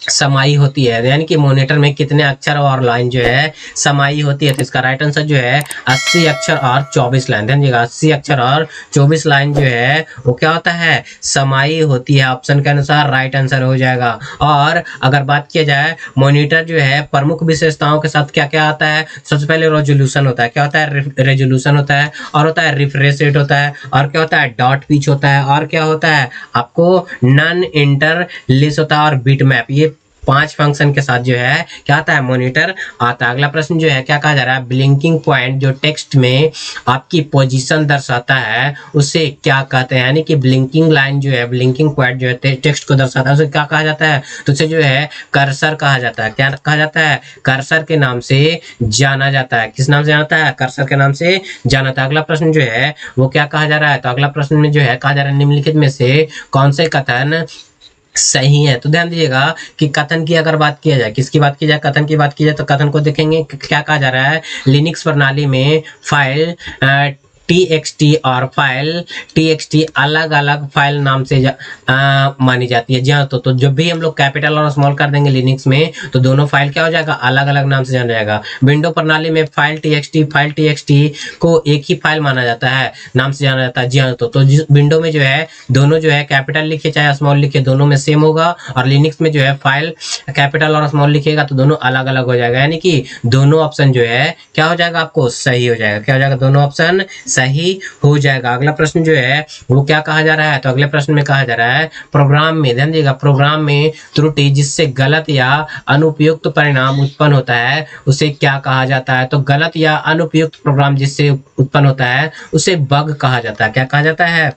समाई होती है, यानी कि मॉनिटर में कितने अक्षर और लाइन जो है समाई होती है। तो इसका राइट आंसर जो है 80 अक्षर और 24 लाइन। ध्यान दीजिएगा, 80 अक्षर और 24 लाइन जो है वो क्या होता है, समाई होती है। ऑप्शन के अनुसार राइट आंसर हो जाएगा। और अगर बात किया जाए मॉनिटर जो है प्रमुख विशेषताओं के साथ क्या क्या आता है, सबसे पहले रेजोल्यूशन होता है। क्या होता है, रेजोल्यूशन होता है, और होता है रिफ्रेश रेट होता है, और क्या होता है, डॉट पिच होता है, और क्या होता है आपको नन इंटर लिस्ट होता है, और बिट मैप। ये 5 फंक्शन के साथ जो है क्या आता है, मॉनिटर आता है। अगला प्रश्न जो है क्या कहा जा रहा है, ब्लिंकिंग पॉइंट जो टेक्स्ट में आपकी पोजीशन दर्शाता है उसे क्या कहते हैं, यानी कि ब्लिंकिंग लाइन जो है, ब्लिंकिंग पॉइंट जो है टेक्स्ट को दर्शाता है उसे क्या कहा जाता है, तो उसे जो है कर्सर कहा जाता है। क्या कहा जाता है, कर्सर के नाम से जाना जाता है। किस नाम से जाना जाता है, कर्सर के नाम से जाना जाता है। अगला प्रश्न जो है वो क्या कहा जा रहा है, तो अगला प्रश्न में जो है कहा जा रहा है निम्नलिखित में से कौन से कथन सही है। तो ध्यान दीजिएगा कि कथन की अगर बात किया जाए, किसकी बात की जाए, कथन की बात की जाए, तो कथन को देखेंगे क्या कहा जा रहा है, लिनक्स प्रणाली में फाइल txt और फाइल txt अलग अलग फाइल नाम से मानी जाती है। जी हाँ, तो जब भी हम लोग कैपिटल और स्मॉल कर देंगे लिनक्स में, तो दोनों फाइल क्या हो जाएगा, अलग अलग नाम से जाना जाएगा। विंडो प्रणाली में फाइल txt को एक ही फाइल माना जाता है, नाम से जाना जाता है। जी हाँ, तो विंडो में जो है दोनों जो है कैपिटल लिखे चाहे स्मॉल लिखे दोनों में सेम होगा, और लिनक्स में जो है फाइल कैपिटल और स्मॉल लिखेगा तो दोनों अलग अलग हो जाएगा, यानी कि दोनों ऑप्शन जो है क्या हो जाएगा, आपको सही हो जाएगा। क्या हो जाएगा, दोनों ऑप्शन सही हो जाएगा। अगला प्रश्न जो है वो क्या कहा जा रहा है, तो अगले प्रश्न में कहा जा रहा है प्रोग्राम में, ध्यान दीजिएगा, प्रोग्राम में त्रुटि जिससे गलत या अनुपयुक्त परिणाम उत्पन्न होता है उसे क्या कहा जाता है। तो गलत या अनुपयुक्त प्रोग्राम जिससे उत्पन्न होता है उसे बग कहा जाता है। क्या कहा जाता है,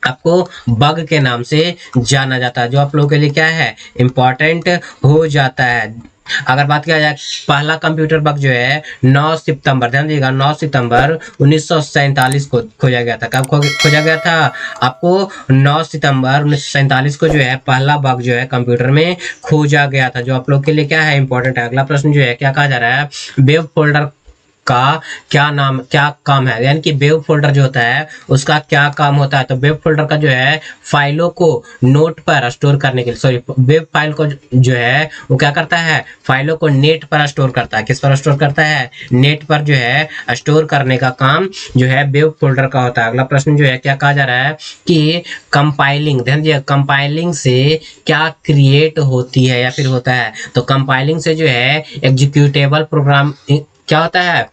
आपको बग के नाम से जाना जाता है, जो आप लोगों के लिए क्या है, इंपॉर्टेंट हो जाता है। अगर बात किया जाए पहला कंप्यूटर बग जो है 9 सितंबर, ध्यान दीजिएगा 9 सितंबर 1947 को खोजा गया था। कब खोजा गया था, आपको 9 सितंबर 1947 को जो है पहला बग जो है कंप्यूटर में खोजा गया था, जो आप लोग के लिए क्या है, इंपॉर्टेंट है। अगला प्रश्न जो है क्या कहा जा रहा है, वेब फोल्डर का क्या काम है, यानी कि वेब फोल्डर जो होता है उसका क्या काम होता है। तो वेब फोल्डर का जो है फाइलों को नोट पर स्टोर करने के लिए, सॉरी, वेब फाइल को जो है वो क्या करता है, फाइलों को नेट पर स्टोर करता है। किस पर स्टोर करता है, नेट पर जो है स्टोर करने का काम जो है वेब फोल्डर का होता है। अगला प्रश्न जो है क्या कहा जा रहा है कि कंपाइलिंग, ध्यान दीजिए, कंपाइलिंग से क्या क्रिएट होती है या फिर होता है। तो कंपाइलिंग से जो है एग्जीक्यूटेबल प्रोग्राम क्या होता है,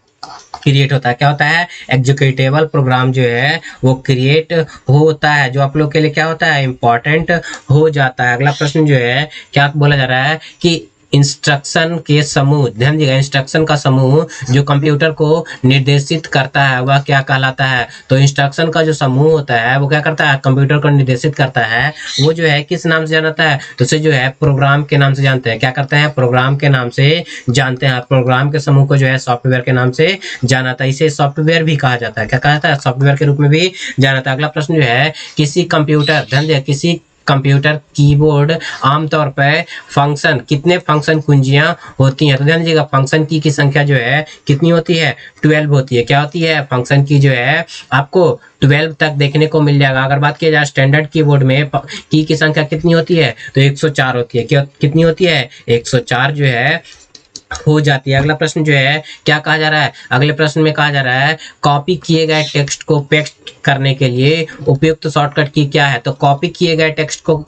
क्रिएट होता है। क्या होता है, एग्जीक्यूटेबल प्रोग्राम जो है वो क्रिएट होता है, जो आप लोग के लिए क्या होता है, इंपॉर्टेंट हो जाता है। अगला प्रश्न जो है क्या बोला जा रहा है कि इंस्ट्रक्शन के समूह, ध्यान दीजिएगा, इंस्ट्रक्शन का समूह जो कंप्यूटर को निर्देशित करता है वह क्या कहलाता है। तो इंस्ट्रक्शन का जो समूह होता है वो क्या करता है, कंप्यूटर को निर्देशित करता है, वो जो है किस नाम से जानता है, तो उसे जो है प्रोग्राम के नाम से जानते हैं। क्या करते हैं, प्रोग्राम के नाम से जानते हैं। प्रोग्राम के समूह को जो है सॉफ्टवेयर के नाम से जाना जाता है, इसे सॉफ्टवेयर भी कहा जाता है। क्या कहा जाता है, सॉफ्टवेयर के रूप में भी जाना जाता है। अगला प्रश्न जो है किसी कंप्यूटर, ध्यान दीजिए, किसी कंप्यूटर कीबोर्ड आमतौर पर फंक्शन कितने फंक्शन कुंजियां होती हैं? तो ध्यान दीजिएगा फंक्शन की संख्या जो है कितनी होती है? 12 होती है। क्या होती है? फंक्शन की जो है आपको 12 तक देखने को मिल जाएगा। अगर बात किया जाए स्टैंडर्ड कीबोर्ड में की संख्या कितनी होती है? तो 104 होती है। क्या कितनी होती है? 104 जो है हो जाती है। अगला प्रश्न जो है क्या कहा जा रहा है? अगले प्रश्न में कहा जा रहा है कॉपी किए गए टेक्स्ट को पेस्ट करने के लिए उपयुक्त शॉर्टकट की क्या है? तो कॉपी किए गए टेक्स्ट को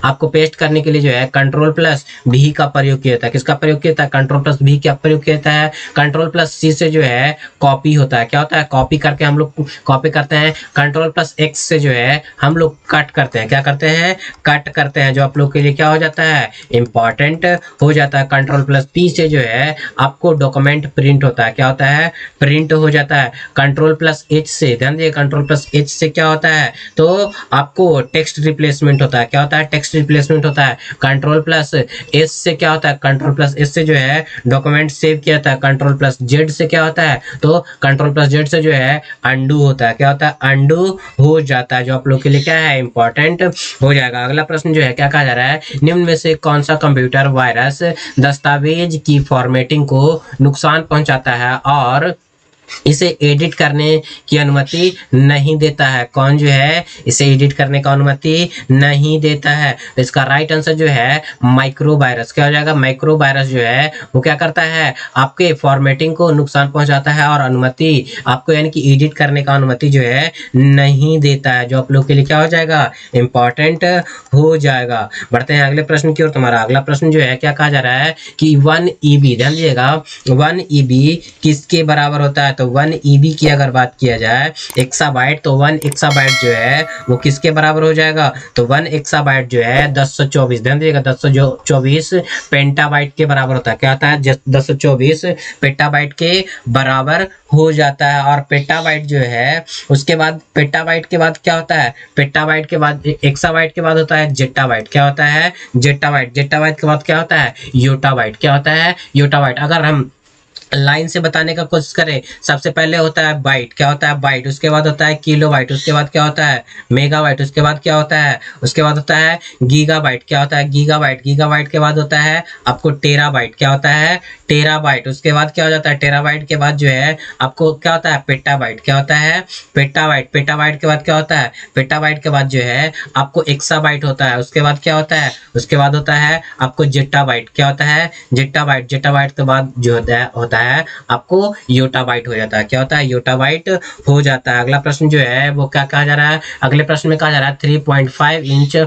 आपको पेस्ट करने के लिए जो है कंट्रोल प्लस भी का प्रयोग किया जाता है। किसका प्रयोग किया जाता है? कंट्रोल प्लस भी का प्रयोग किया जाता है। कंट्रोल प्लस सी से जो है कॉपी होता है। क्या होता है? कॉपी करके हम लोग कॉपी करते हैं। कंट्रोल प्लस एक्स से जो है हम लोग कट करते हैं। क्या करते हैं? कट करते हैं, जो आप लोग के लिए क्या हो जाता है? इंपॉर्टेंट हो जाता है। कंट्रोल प्लस पी से जो है आपको डॉक्यूमेंट प्रिंट होता है। क्या होता है? प्रिंट हो जाता है। कंट्रोल प्लस एच से ध्यान दीजिए कंट्रोल प्लस एच से क्या होता है? तो आपको टेक्स्ट रिप्लेसमेंट होता है। क्या होता है? टेक्स्ट रिप्लेसमेंट होता है। कंट्रोल प्लस एस से क्या होता है? कंट्रोल प्लस एस से जो है डॉक्यूमेंट सेव किया जाता है। कंट्रोल प्लस जेड से क्या होता है? तो कंट्रोल प्लस जेड से जो है अंडू होता है। क्या होता है? अंडू हो जाता है, जो आप लोग के लिए क्या है? इंपॉर्टेंट हो जाएगा। अगला प्रश्न जो है क्या कहा जा रहा है? निम्न में से कौन सा कंप्यूटर वायरस दस्तावेज की फॉर्मेटिंग को नुकसान पहुंचाता है और इसे एडिट करने की अनुमति नहीं देता है? कौन जो है इसे एडिट करने का अनुमति नहीं देता है? तो इसका राइट आंसर जो है माइक्रो वायरस। क्या हो जाएगा? माइक्रो वायरस जो है वो क्या करता है? आपके फॉर्मेटिंग को नुकसान पहुंचाता है और अनुमति आपको यानी कि एडिट करने का अनुमति जो है नहीं देता है, जो आप लोग के लिए क्या हो जाएगा? इंपॉर्टेंट हो जाएगा। बढ़ते हैं अगले प्रश्न की ओर। तुम्हारा अगला प्रश्न जो है क्या कहा जा रहा है कि 1 EB ध्यान दीजिएगा 1 EB किसके बराबर होता है? तो 1 EB की अगर बात किया जाए एक्साबाइट, तो 1 एक्साबाइट जो है वो किसके बराबर हो जाएगा? तो 1 एक्साबाइट जो है 1024 ध्यान दीजिएगा 1024 पेंटाबाइट के बराबर होता है। क्या होता है? 1024 पेटाबाइट के बराबर हो जाता है। और पेटाबाइट जो है उसके बाद पेटाबाइट के बाद क्या होता है? पेटाबाइट के बाद एक्साबाइट के बाद होता है जेटाबाइट। क्या होता है? जेटाबाइट। जेटाबाइट के बाद क्या होता है? योटाबाइट। क्या होता है? योटाबाइट। अगर हम लाइन से बताने का कोशिश करें, सबसे पहले होता है बाइट। क्या होता है? बाइट। उसके बाद होता है किलो बाइट। उसके बाद क्या होता है? मेगाबाइट। उसके बाद क्या होता है? उसके बाद होता है गीगाबाइट। क्या होता है? गीगाबाइट। गीगाबाइट के बाद होता है आपको टेराबाइट। क्या होता है? टेराबाइट। उसके बाद क्या हो जाता है? टेराबाइट के बाद जो है आपको क्या होता है? पेटाबाइट। क्या होता है? पेटाबाइट। पेटाबाइट के बाद क्या होता है? पेटाबाइट के बाद जो है आपको एक्साबाइट होता है। उसके बाद क्या होता है? उसके बाद होता है आपको जेटाबाइट। क्या होता है? जेटाबाइट। जेटाबाइट के बाद जो होता है आपको योटाबाइट हो जाता है। क्या होता है? योटाबाइट हो जाता है। अगला प्रश्न जो है वो क्या कहा जा रहा है? अगले प्रश्न में कहा जा रहा है 3.5 इंच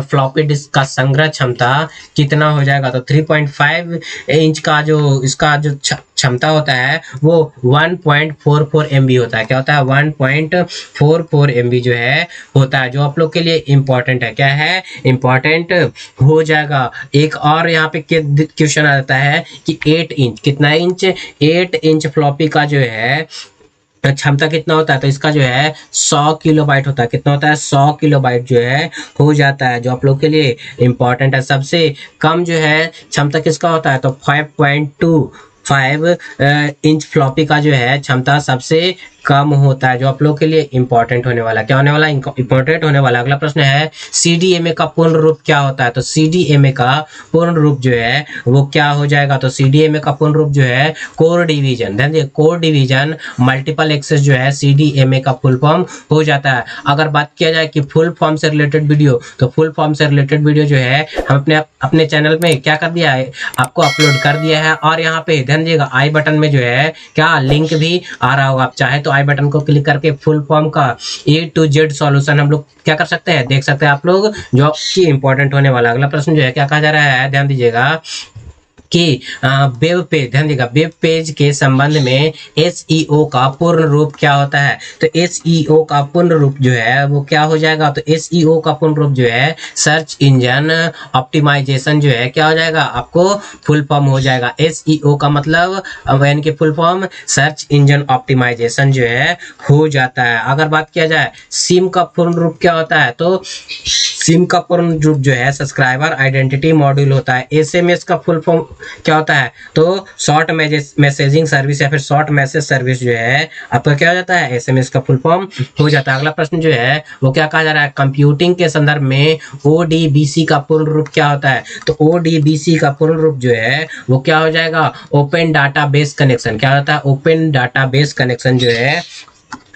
फ्लॉपी डिस्क का संग्रह क्षमता कितना हो जाएगा? तो 3.5 इंच का जो इसका जो क्षमता होता है वो 1.44 MB होता है। क्या होता है? 1.44 MB जो है होता है, जो आप लोग के लिए इंपॉर्टेंट है। क्या है? इंपॉर्टेंट हो जाएगा। एक और यहाँ पे क्वेश्चन आता है कि 8 इंच कितना इंच? 8 इंच फ्लॉपी का जो है क्षमता कितना होता है? तो इसका जो है 100 किलोबाइट होता है। कितना होता है? 100 किलोबाइट जो है हो जाता है, जो आप लोग के लिए इंपॉर्टेंट है। सबसे कम जो है क्षमता किसका होता है? तो 5.25 इंच फ्लॉपी का जो है क्षमता सबसे कम होता है, जो आप लोग के लिए इंपॉर्टेंट होने वाला। क्या होने वाला? इंपॉर्टेंट होने वाला। अगला प्रश्न है CDMA का पूर्ण रूप क्या होता है? तो CDMA का पूर्ण रूप जो है वो क्या हो जाएगा? तो CDMA का पूर्ण रूप जो है कोर डिवीजन। ध्यान दीजिए कोर डिवीजन मल्टीपल एक्सेस जो है CDMA का फुल फॉर्म हो जाता है। अगर बात किया जाए कि फुल फॉर्म से रिलेटेड वीडियो, तो फुल फॉर्म से रिलेटेड वीडियो जो है हम अपने चैनल में क्या कर दिया है? आपको अपलोड कर दिया है। और यहाँ पे ध्यान दीजिएगा आई बटन में जो है क्या लिंक भी आ रहा होगा। आप चाहे तो आई बटन को क्लिक करके फुल फॉर्म का A to Z सॉल्यूशन हम लोग क्या कर सकते हैं? देख सकते हैं आप लोग, जो कि इंपॉर्टेंट होने वाला। अगला प्रश्न जो है क्या कहा जा रहा है? ध्यान दीजिएगा कि वेब पेज, ध्यान दीजिएगा वेब पेज के संबंध में SEO का पूर्ण रूप क्या होता है? तो SEO का पूर्ण रूप जो है वो क्या हो जाएगा? तो SEO का पूर्ण रूप जो है सर्च इंजन ऑप्टिमाइजेशन जो है क्या हो जाएगा? आपको फुल फॉर्म हो जाएगा। SEO का मतलब यानी कि full form search engine optimisation जो है हो जाता है। अगर बात किया जाए सिम का पूर्ण रूप क्या होता है? तो सिम का पूर्ण रूप जो है सब्सक्राइबर आइडेंटिटी मॉड्यूल होता है। एसएमएस का फुल फॉर्म क्या होता है? तो शॉर्ट मैसेजिंग सर्विस या फिर शॉर्ट मैसेज सर्विस जो है आपका क्या हो जाता है? एसएमएस का फुल फॉर्म हो जाता है। अगला प्रश्न जो है वो क्या कहा जा रहा है? कंप्यूटिंग के संदर्भ में ओडीबीसी का पूर्ण रूप क्या होता है? तो ओडीबीसी का पूर्ण रूप जो है वो क्या हो जाएगा? Open database connection. क्या होता है? ओपन डाटाबेस कनेक्शन जो है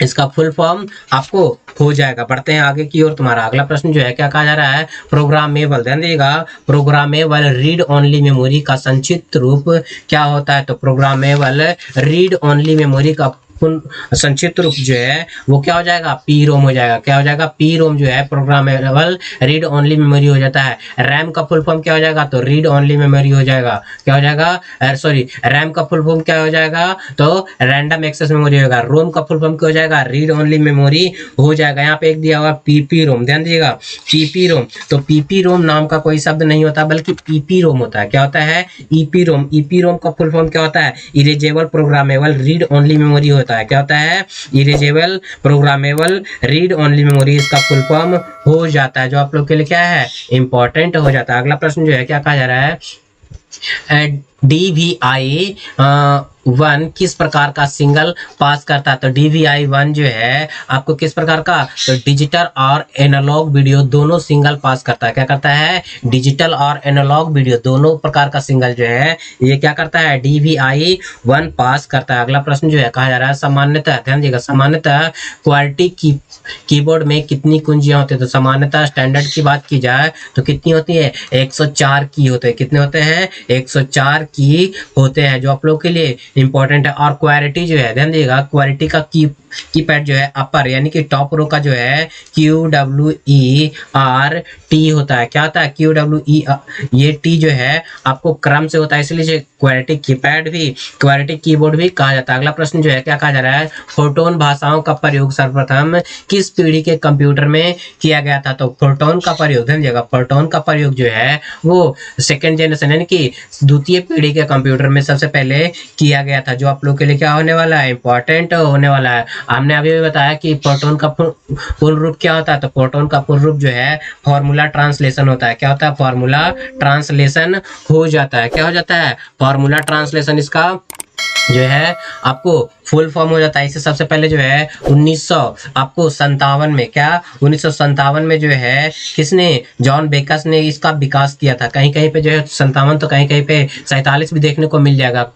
इसका फुल फॉर्म आपको हो जाएगा। बढ़ते हैं आगे की ओर। तुम्हारा अगला प्रश्न जो है क्या कहा जा रहा है? प्रोग्रामेबल। ध्यान दीजिएगा, प्रोग्रामेबल रीड ओनली मेमोरी का संक्षिप्त रूप क्या होता है? तो प्रोग्रामेबल रीड ओनली मेमोरी का संक्षिप्त रूप जो है वो क्या हो जाएगा? पी रोम हो जाएगा। क्या हो जाएगा? पी रोम जो है प्रोग्रामेबल रीड ओनली मेमोरी हो जाता है। रैम का फुल फॉर्म क्या हो जाएगा? तो रीड ओनली मेमोरी हो जाएगा। क्या हो जाएगा? सॉरी, रैम का फुल फॉर्म क्या हो जाएगा? तो रैंडम एक्सेस मेमोरी होगा। रोम का फुल फॉर्म क्या हो जाएगा? रीड ओनली मेमोरी हो जाएगा। यहाँ पे एक दिया हुआ पीपी रोम, ध्यान दीजिएगा, पीपी रोम। तो पीपी रोम नाम का कोई शब्द नहीं होता बल्कि ईपी रोम होता है। क्या होता है? ईपी रोम। ईपी रोम का फुल फॉर्म क्या होता है? Erasable programmable read only memory होता है। क्या होता है? Erasable programmable read only memory इसका फुल फॉर्म हो जाता है, जो आप लोग के लिए क्या है? इंपॉर्टेंट हो जाता है। अगला प्रश्न जो है क्या कहा जा रहा है? DVI 1 किस प्रकार का सिंगल पास करता है? तो DVI 1 जो है आपको किस प्रकार का? तो डिजिटल और एनालॉग वीडियो दोनों सिंगल पास करता है। क्या करता है? डिजिटल और एनालॉग वीडियो दोनों प्रकार का सिंगल जो है ये क्या करता है? DVI 1 पास करता है। अगला प्रश्न जो है कहा जा रहा है सामान्यतः, ध्यान दीजिएगा, सामान्यतः क्वालिटी की कीबोर्ड में कितनी कुंजियां होती है? तो सामान्यतः स्टैंडर्ड की बात की जाए तो कितनी होती है? 104 की होते हैं। कितने होते हैं? 104 की होते हैं, जो आप लोग के लिए इंपॉर्टेंट है। और क्वालिटी जो है, ध्यान दीजिएगा, क्वालिटी का कीपैड जो है अपर यानी कि टॉप रो का जो है QWERT होता है। क्या होता है? QWE, ये टी जो है आपको क्रम से होता है, इसलिए क्वालिटी कीपैड भी क्वालिटी कीबोर्ड भी कहा जाता है। अगला प्रश्न जो है क्या कहा जा रहा है? फोटोन भाषाओं का प्रयोग सर्वप्रथम किस पीढ़ी के कंप्यूटर में किया गया था? तो फोटोन का प्रयोग, ध्यान दीजिएगा, फोटोन का प्रयोग जो है वो सेकेंड जनरेशन यानी कि द्वितीय पीढ़ी के कंप्यूटर में सबसे पहले किया गया था, जो आप लोग के लिए क्या होने वाला है? इंपॉर्टेंट होने वाला है। हमने अभी भी बताया कि फोटोन का पूर्ण रूप क्या होता है? तो फोटोन का पूर्ण रूप जो है फॉर्मूला ट्रांसलेशन होता है। क्या होता है? फॉर्मूला ट्रांसलेशन हो जाता है। क्या हो जाता है? फॉर्मूला ट्रांसलेशन इसका जो है आपको फुल फॉर्म हो जाता है। इसे सबसे पहले जो है 1957 में, क्या 1957 में जो है किसने? जॉन बेकस ने इसका विकास किया था। कहीं कहीं पे जो है 57 तो कहीं कहीं पे 47 भी देखने को मिल जाएगा,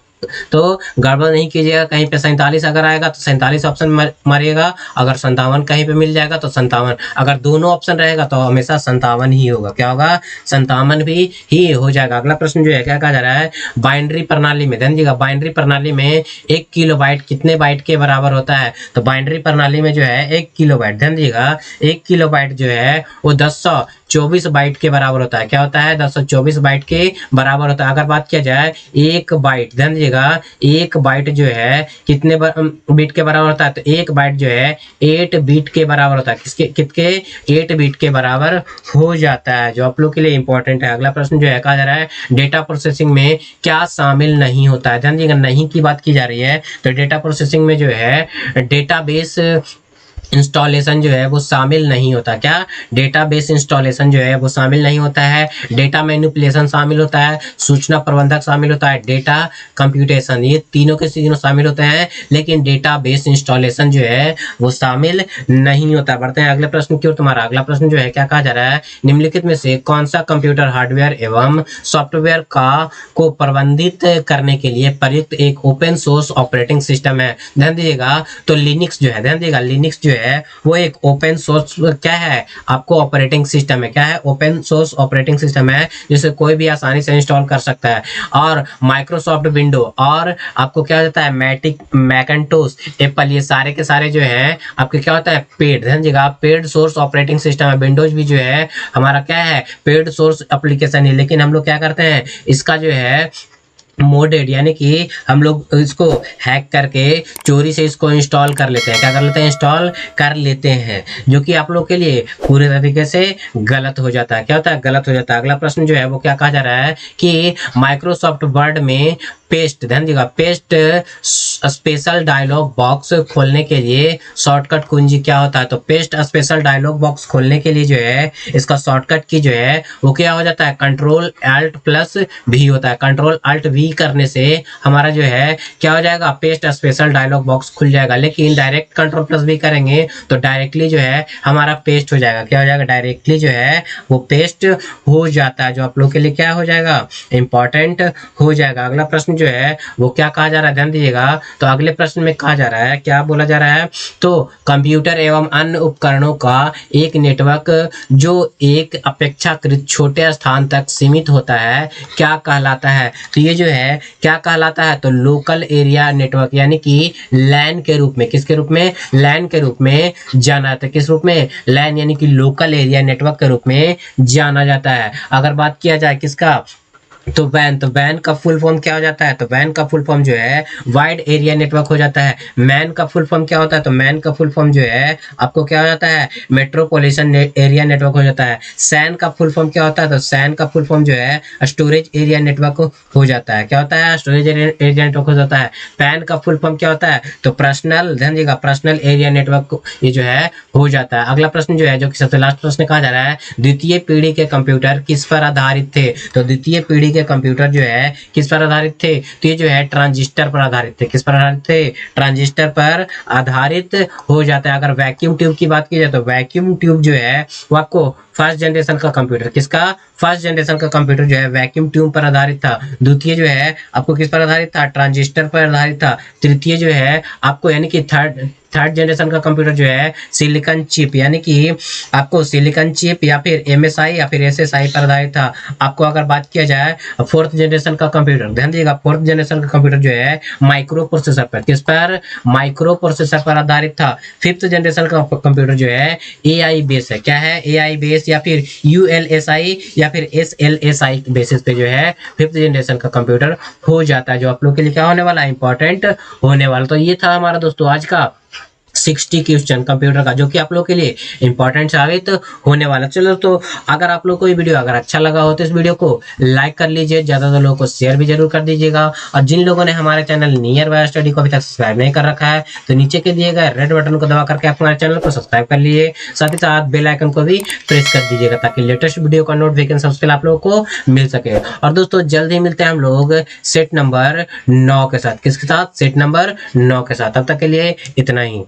तो गड़बड़ नहीं कीजिएगा। कहीं पे 47 अगर आएगा तो 47 ऑप्शन मारिएगा, अगर 57 कहीं पे मिल जाएगा तो 57, अगर दोनों ऑप्शन रहेगा तो हमेशा 57 ही होगा। क्या होगा? 57 भी ही हो जाएगा। अगला प्रश्न जो है क्या कहा जा रहा है? बाइनरी प्रणाली में, ध्यान दीजिएगा, बाइनरी प्रणाली में 1 किलोबाइट कितने बाइट के बराबर होता है? तो बाइनरी प्रणाली में जो है 1 किलोबाइट, ध्यान दीजिएगा, 1 किलोबाइट जो है वो 1024 बाइट के बराबर होता है। क्या होता है? 1024 बाइट के बराबर होता है। अगर बात किया जाए 1 बाइट, ध्यान दीजिएगा, 1 बाइट जो है कितने बिट के बराबर होता है? तो 1 बाइट जो है 8 बिट के बराबर होता है। कितने 8 बिट के बराबर हो जाता है, जो आप लोग के लिए इंपॉर्टेंट है। अगला प्रश्न जो है कहा जा रहा है डेटा प्रोसेसिंग में क्या शामिल नहीं होता है? ध्यान दीजिएगा, नहीं की बात की जा रही है। तो डेटा प्रोसेसिंग में जो है डेटाबेस इंस्टॉलेशन जो है वो शामिल नहीं होता। क्या? डेटाबेस इंस्टॉलेशन जो है वो शामिल नहीं होता है। डेटा मैनिपुलेशन शामिल होता है, सूचना प्रबंधक शामिल होता है, डेटा कंप्यूटेशन, ये तीनों के तीनों शामिल होते हैं, लेकिन डेटाबेस इंस्टॉलेशन जो है वो शामिल नहीं होता। बढ़ते हैं अगले प्रश्न की ओर। तुम्हारा अगला प्रश्न जो है क्या कहा जा रहा है? निम्नलिखित में से कौन सा कंप्यूटर हार्डवेयर एवं सॉफ्टवेयर को प्रबंधित करने के लिए प्रयुक्त एक ओपन सोर्स ऑपरेटिंग सिस्टम है? ध्यान दीजिएगा, तो लिनक्स जो है, ध्यान दीजिएगा, लिनक्स जो है वो एक ओपन सोर्स क्या है? आपको ऑपरेटिंग सिस्टम है। क्या है? ओपन सोर्स ऑपरेटिंग सिस्टम है, जिसे कोई भी आसानी से इंस्टॉल कर सकता है। और माइक्रोसॉफ्ट विंडो और आपको क्या होता है? मैकिंटोश, एप्पल, ये सारे के सारे जो है आपके क्या होता है? पेड, ध्यान दीजिएगा, पेड सोर्स ऑपरेटिंग सिस्टम है। विंडोज भी जो है हमारा क्या है? पेड सोर्स एप्लीकेशन है, लेकिन हम लोग क्या करते हैं? इसका जो है मोडेड यानी कि हम लोग इसको हैक करके चोरी से इसको इंस्टॉल कर लेते हैं। क्या कर लेते हैं? इंस्टॉल कर लेते हैं, जो कि आप लोग के लिए पूरे तरीके से गलत हो जाता है। क्या होता है? गलत हो जाता है। अगला प्रश्न जो है वो क्या कहा जा रहा है कि माइक्रोसॉफ्ट वर्ड में पेस्ट, ध्यान दीजिएगा, पेस्ट स्पेशल डायलॉग बॉक्स खोलने के लिए शॉर्टकट कुंजी क्या होता है? तो पेस्ट स्पेशल डायलॉग बॉक्स खोलने के लिए जो है इसका शॉर्टकट की जो है वो क्या हो जाता है? कंट्रोल अल्ट प्लस वी होता है। कंट्रोल अल्ट वी करने से हमारा जो है क्या हो जाएगा? पेस्ट स्पेशल डायलॉग बॉक्स खुल जाएगा। लेकिन डायरेक्ट कंट्रोल प्लस वी करेंगे तो डायरेक्टली जो है हमारा पेस्ट हो जाएगा। क्या हो जाएगा? डायरेक्टली जो है वो पेस्ट हो जाता है, जो आप लोग के लिए क्या हो जाएगा? इंपॉर्टेंट हो जाएगा। अगला प्रश्न जो है वो क्या कहा जा रहा है? ध्यान दीजिएगा। तो अगले प्रश्न में कहा जा रहा है, क्या बोला जा रहा है? तो कंप्यूटर एवं अन्य उपकरणों का एक नेटवर्क जो एक अपेक्षाकृत छोटे स्थान तक सीमित होता है क्या कहलाता है? तो ये जो है क्या कहलाता है? तो लोकल एरिया नेटवर्क, यानी कि लैन के रूप में, किसके रूप में? लैन के रूप में जाना जाता है। किस रूप में? लैन, यानी कि लोकल एरिया नेटवर्क के रूप में जाना जाता है। अगर बात किया जाए किसका? तो वैन, तो वैन का फुल फॉर्म क्या हो जाता है? तो वैन का फुल फॉर्म जो है वाइड एरिया नेटवर्क हो जाता है। मैन का फुल फॉर्म क्या होता है? तो मैन का फुल फॉर्म जो है आपको क्या हो जाता है? मेट्रोपॉलिटन एरिया नेटवर्क हो जाता है। सैन का फुल फॉर्म क्या होता है? तो सैन का फुल फॉर्म जो है स्टोरेज एरिया नेटवर्क हो जाता है। क्या होता है? स्टोरेज एरिया नेटवर्क हो जाता है। पैन का फुल फॉर्म क्या होता है? तो पर्सनल, ध्यान दीजिएगा, पर्सनल एरिया नेटवर्क ये जो है हो जाता है। अगला प्रश्न जो है, जो कि सबसे लास्ट प्रश्न कहा जा रहा है, द्वितीय पीढ़ी के कंप्यूटर किस पर आधारित थे? तो द्वितीय पीढ़ी के कंप्यूटर जो है किस पर आधारित थे? तो ये जो है ट्रांजिस्टर पर आधारित थे। किस पर आधारित थे? ट्रांजिस्टर पर आधारित हो जाता है। अगर वैक्यूम ट्यूब की बात की जाए तो वैक्यूम ट्यूब जो है वो आपको फर्स्ट जनरेशन का कंप्यूटर, किसका? फर्स्ट जनरेशन का कंप्यूटर जो है वैक्यूम ट्यूब पर आधारित था। द्वितीय जो है आपको किस पर आधारित था? ट्रांजिस्टर पर आधारित था। तृतीय जो है आपको यानी कि थर्ड जनरेशन का कंप्यूटर जो है सिलिकॉन चिप, यानी कि आपको सिलिकॉन चिप या फिर एमएसआई या फिर एसएसआई पर आधारित था। आपको अगर बात किया जाए फोर्थ जनरेशन का कंप्यूटर, ध्यान दीजिएगा, फोर्थ जनरेशन का कंप्यूटर जो है माइक्रो प्रोसेसर पर, किस पर? माइक्रो प्रोसेसर पर आधारित था। फिफ्थ जनरेशन का कंप्यूटर जो है एआई बेस है। क्या है? एआई बेस या फिर यूएलएसआई या फिर एसएलएसआई बेसिस पे जो है फिफ्थ जनरेशन का कंप्यूटर हो जाता है, जो आप लोग के लिए क्या होने वाला है? इंपॉर्टेंट होने वाला। तो ये था हमारा दोस्तों आज का 60 क्वेश्चन कंप्यूटर का, जो कि आप लोग के लिए इंपॉर्टेंट साबित होने वाला। चलो, तो अगर आप लोग को ये वीडियो अगर अच्छा लगा हो तो इस वीडियो को लाइक कर लीजिए, ज्यादा लोगों को शेयर भी जरूर कर दीजिएगा। और जिन लोगों ने हमारे चैनल नियर बाय स्टडी को अभी तक सब्सक्राइब नहीं कर रखा है तो नीचे के दिए गए रेड बटन को दबा करके आप हमारे चैनल को सब्सक्राइब कर लीजिए। साथ ही साथ बेल आइकन को भी प्रेस कर दीजिएगा ताकि लेटेस्ट वीडियो का नोटिफिकेशन सबसे पहले आप लोगों को मिल सके। और दोस्तों जल्द ही मिलते हैं हम लोग सेट नंबर 9 के साथ। किसके साथ? सेट नंबर 9 के साथ। तब तक के लिए इतना ही।